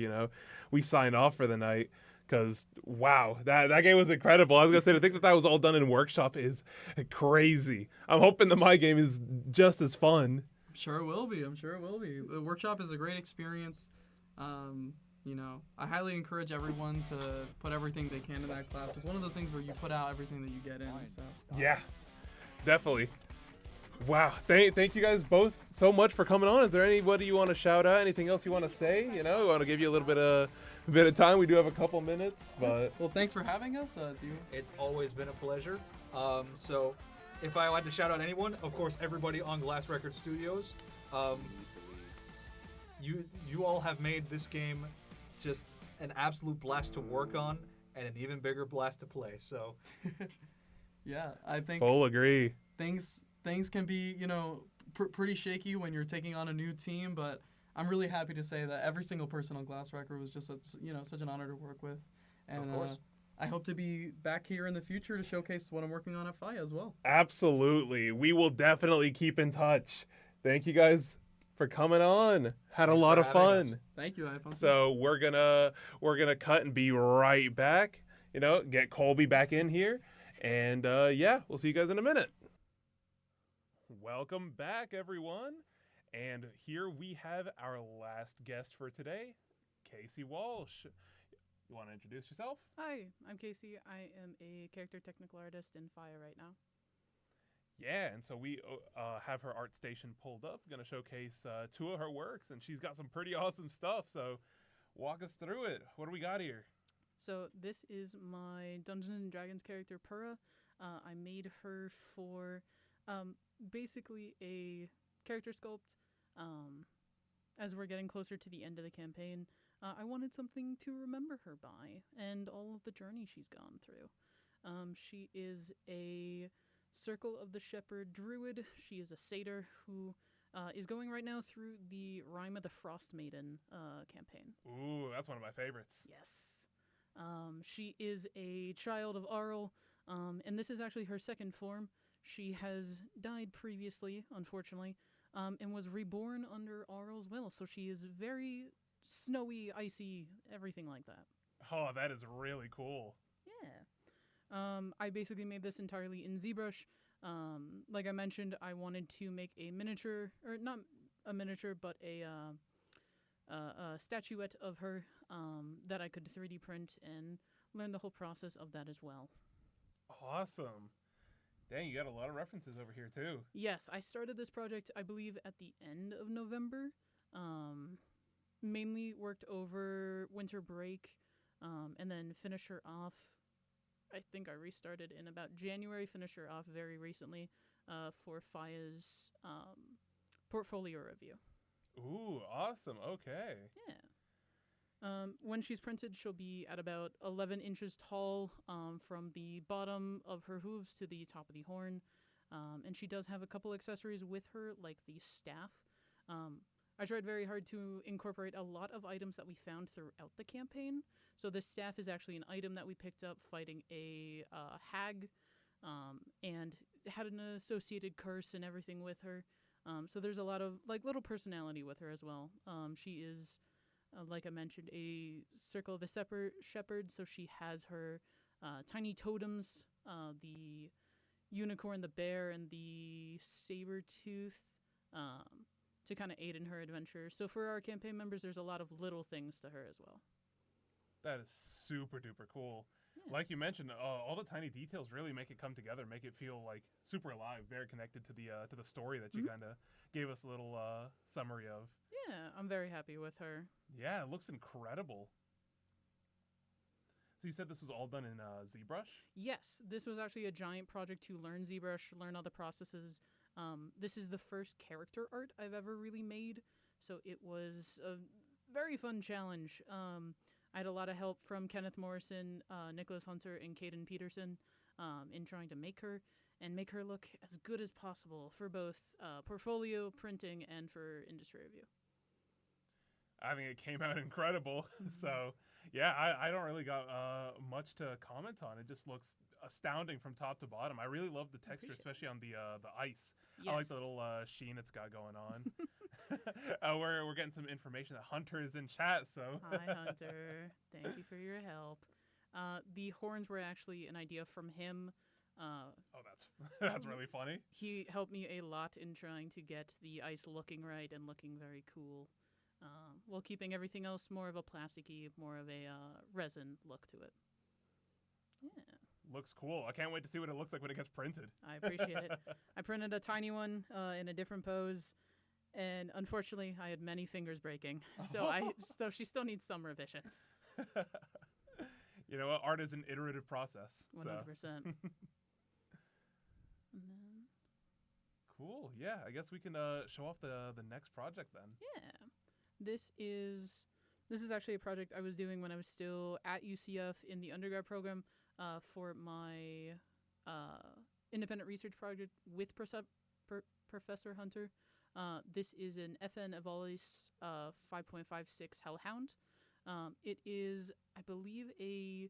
we sign off for the night. Cause wow, that game was incredible. I was gonna say to think that was all done in Workshop is crazy. I'm hoping that my game is just as fun. I'm sure it will be. The workshop is a great experience. I highly encourage everyone to put everything they can in that class. It's one of those things where you put out everything that you get in. So. Yeah, definitely. Wow, thank you guys both so much for coming on. Is there anybody you want to shout out? Anything else you want to say? We want to give you a little bit of time. We do have a couple minutes, but Well, thanks for having us. It's always been a pleasure. So, if I had to shout out anyone, of course, everybody on Glass Record Studios. You all have made this game just an absolute blast to work on and an even bigger blast to play. So, Yeah, I think full agree. things can be pretty shaky when you're taking on a new team, but I'm really happy to say that every single person on Glass Record was just such an honor to work with, and Of course. I hope to be back here in the future to showcase what I'm working on at FIA as well. Absolutely, we will definitely keep in touch. Thank you guys for coming on. Had a lot of fun. Thank you. I had fun. So we're gonna cut and be right back. Get Colby back in here, and we'll see you guys in a minute. Welcome back, everyone. And here we have our last guest for today, Casey Walsh. You want to introduce yourself? Hi, I'm Casey. I am a character technical artist in FIA right now. Yeah, and so we have her art station pulled up. Going to showcase 2 of her works, and she's got some pretty awesome stuff. So walk us through it. What do we got here? So this is my Dungeons and Dragons character, Pura. I made her for basically a character sculpt. As we're getting closer to the end of the campaign, I wanted something to remember her by and all of the journey she's gone through. She is a Circle of the Shepherd druid. She is a satyr who is going right now through the Rime of the Frost Maiden campaign. Ooh, that's one of my favorites. Yes. She is a child of Arl, and this is actually her second form. She has died previously, unfortunately, and was reborn under Arl's will, so she is very snowy, icy, everything like that. Oh, that is really cool. Yeah. I basically made this entirely in ZBrush. Like I mentioned, I wanted to make a miniature, or not a miniature, but a statuette of her that I could 3D print and learn the whole process of that as well. Awesome. Dang, you got a lot of references over here, too. Yes, I started this project, I believe, at the end of November. Mainly worked over winter break, and then finished her off. I think I restarted in about January, finished her off very recently for Faya's portfolio review. Ooh, awesome. Okay. Yeah. When she's printed, she'll be at about 11 inches tall from the bottom of her hooves to the top of the horn. And she does have a couple accessories with her, like the staff. I tried very hard to incorporate a lot of items that we found throughout the campaign. So this staff is actually an item that we picked up fighting a hag, and had an associated curse and everything with her. So there's a lot of like little personality with her as well. She is, like I mentioned, a Circle of the Shepherd, so she has her tiny totems, the unicorn, the bear, and the saber tooth, to kind of aid in her adventure. So for our campaign members, there's a lot of little things to her as well. That is super duper cool. Yeah. Like you mentioned, all the tiny details really make it come together, make it feel like super alive, very connected to the story that you kind of gave us a little summary of. Yeah, I'm very happy with her. Yeah, it looks incredible. So you said this was all done in ZBrush? Yes, this was actually a giant project to learn ZBrush, learn all the processes. This is the first character art I've ever really made, so it was a very fun challenge. I had a lot of help from Kenneth Morrison, Nicholas Hunter, and Caden Peterson in trying to make her look as good as possible for both portfolio, printing, and for industry review. I think it came out incredible. So, yeah, I don't really got much to comment on. It just looks astounding from top to bottom. I really love the texture, especially on the ice. Yes. I like the little sheen it's got going on. We're getting some information that Hunter is in chat. So Hi, Hunter. Thank you for your help. The horns were actually an idea from him. Oh, that's really funny. He helped me a lot in trying to get the ice looking right and looking very cool, while keeping everything else more of a plasticky, more of a resin look to it. Yeah. Looks cool. I can't wait to see what it looks like when it gets printed. I appreciate it. I printed a tiny one in a different pose, and unfortunately, I had many fingers breaking. So so she still needs some revisions. You know what? Art is an iterative process. 100%. Cool. Yeah, I guess we can show off the next project then. Yeah. This is actually a project I was doing when I was still at UCF in the undergrad program for my independent research project with Professor Hunter. This is an FN Evolis 5.56 Hellhound. It is, I believe, a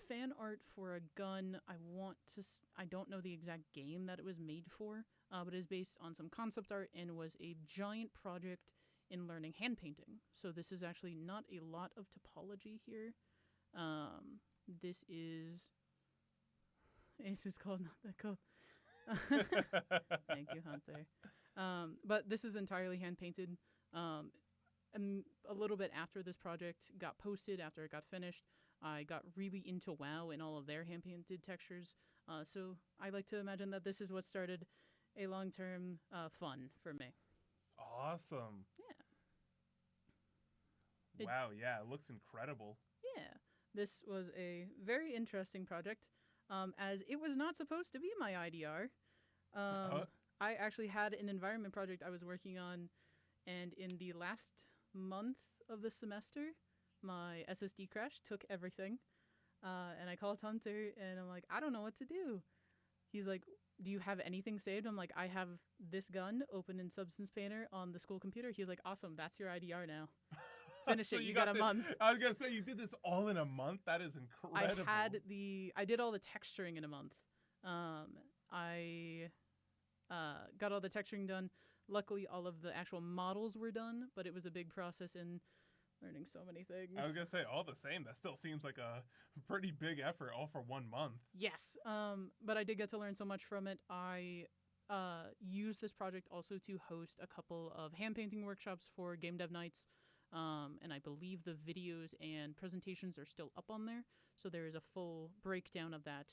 fan art for a gun. I don't know the exact game that it was made for, but it is based on some concept art and was a giant project in learning hand painting. So this is actually not a lot of topology here. This is called, not that called. Thank you, Hunter. But this is entirely hand painted. And a little bit after this project got posted, after it got finished, I got really into WoW and all of their hand painted textures. So I like to imagine that this is what started a long-term fun for me. Awesome. Yeah. Wow, yeah, it looks incredible. Yeah. This was a very interesting project, as it was not supposed to be my IDR. I actually had an environment project I was working on, and in the last month of the semester, my SSD crashed, took everything. And I called Hunter, and I'm like, I don't know what to do. He's like, do you have anything saved? I'm like, I have this gun open in Substance Painter on the school computer. He was like, awesome, that's your IDR now. Finish So it, you got a month. I was going to say, you did this all in a month? That is incredible. I did all the texturing in a month. I got all the texturing done. Luckily, all of the actual models were done, but it was a big process in learning so many things. I was going to say, all the same, that still seems like a pretty big effort, all for 1 month. Yes, but I did get to learn so much from it. I used this project also to host a couple of hand painting workshops for Game Dev Nights, and I believe the videos and presentations are still up on there, so there is a full breakdown of that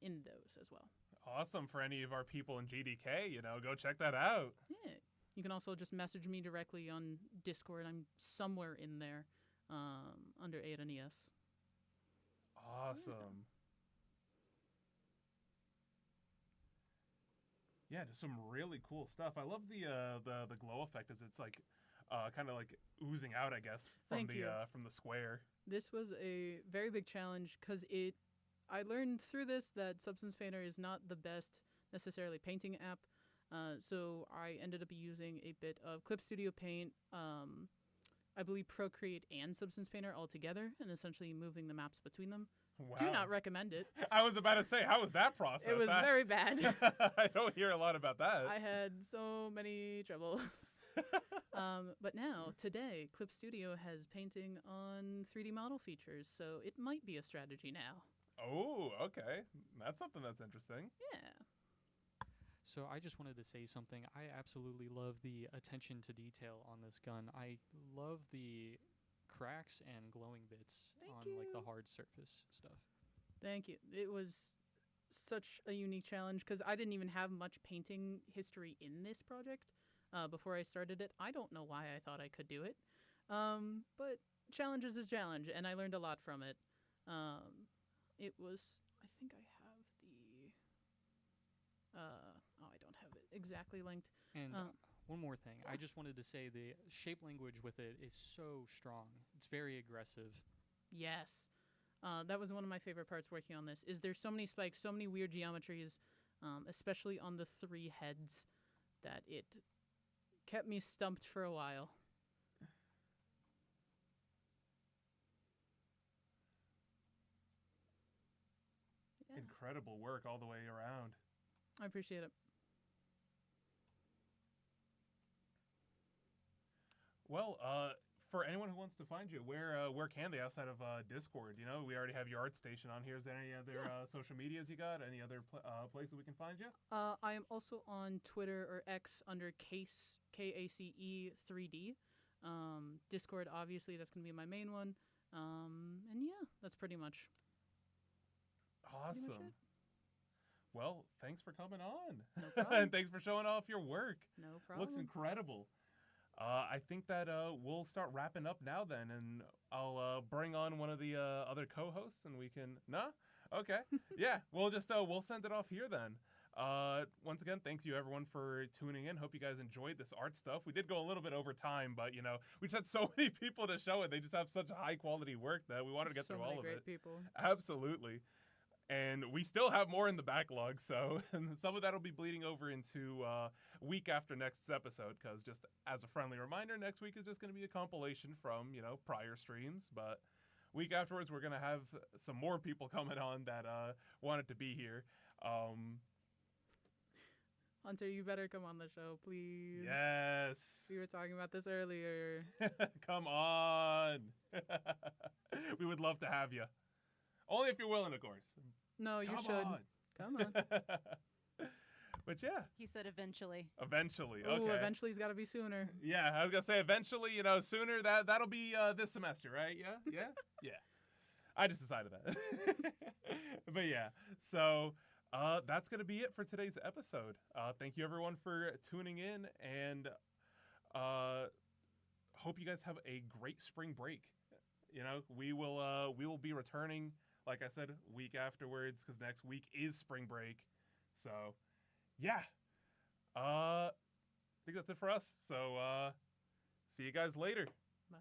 in those as well. Awesome. For any of our people in GDK, go check that out. Yeah. You can also just message me directly on Discord. I'm somewhere in there under A&ES. Awesome. Yeah, just some really cool stuff. I love the glow effect as it's like kind of like oozing out, I guess, from from the square. This was a very big challenge because I learned through this that Substance Painter is not the best necessarily painting app. So I ended up using a bit of Clip Studio Paint, I believe Procreate and Substance Painter all together, and essentially moving the maps between them. Wow. Do not recommend it. I was about to say, how was that process? It was very bad. I don't hear a lot about that. I had so many troubles. But now, today, Clip Studio has painting on 3D model features, so it might be a strategy now. Oh, okay. That's something that's interesting. Yeah. So I just wanted to say something. I absolutely love the attention to detail on this gun. I love the cracks and glowing bits like the hard surface stuff. Thank you. It was such a unique challenge because I didn't even have much painting history in this project before I started it. I don't know why I thought I could do it, but challenge is a challenge, and I learned a lot from it. It was, I think I have I don't have it exactly linked. And one more thing. I just wanted to say the shape language with it is so strong. It's very aggressive. Yes. That was one of my favorite parts working on this, is there's so many spikes, so many weird geometries, especially on the 3 heads, that it kept me stumped for a while. Yeah. Incredible work all the way around. I appreciate it. Well, for anyone who wants to find you, where can they outside of Discord? We already have your art station on here. Is there any other social medias you got? Any other places we can find you? I am also on Twitter or X under Case KACE3D. Discord, obviously, that's going to be my main one. And yeah, that's pretty much. Awesome. Well, thanks for coming on. No problem. And thanks for showing off your work. No problem. Looks incredible. I think that we'll start wrapping up now then, and I'll bring on one of the other co-hosts, and we can... No? Okay. Yeah, we'll just we'll send it off here then. Once again, thank you everyone for tuning in. Hope you guys enjoyed this art stuff. We did go a little bit over time, but we just had so many people to show it. They just have such high quality work that we wanted to get through all of it. So many great people. Absolutely. And we still have more in the backlog, so some of that will be bleeding over into week after next episode, because just as a friendly reminder, next week is just going to be a compilation from, prior streams. But week afterwards, we're going to have some more people coming on that wanted to be here. Hunter, you better come on the show, please. Yes. We were talking about this earlier. Come on. We would love to have you. Only if you're willing, of course. No, you Come should. on. Come on. But yeah. He said eventually. Eventually, Ooh, okay. eventually's got to be sooner. Yeah, I was going to say eventually, sooner. That'll be this semester, right? Yeah? Yeah? Yeah. I just decided that. But yeah, so that's going to be it for today's episode. Thank you, everyone, for tuning in, and hope you guys have a great spring break. We will be returning, like I said, week afterwards, because next week is spring break. So, yeah. I think that's it for us. So, see you guys later. Bye.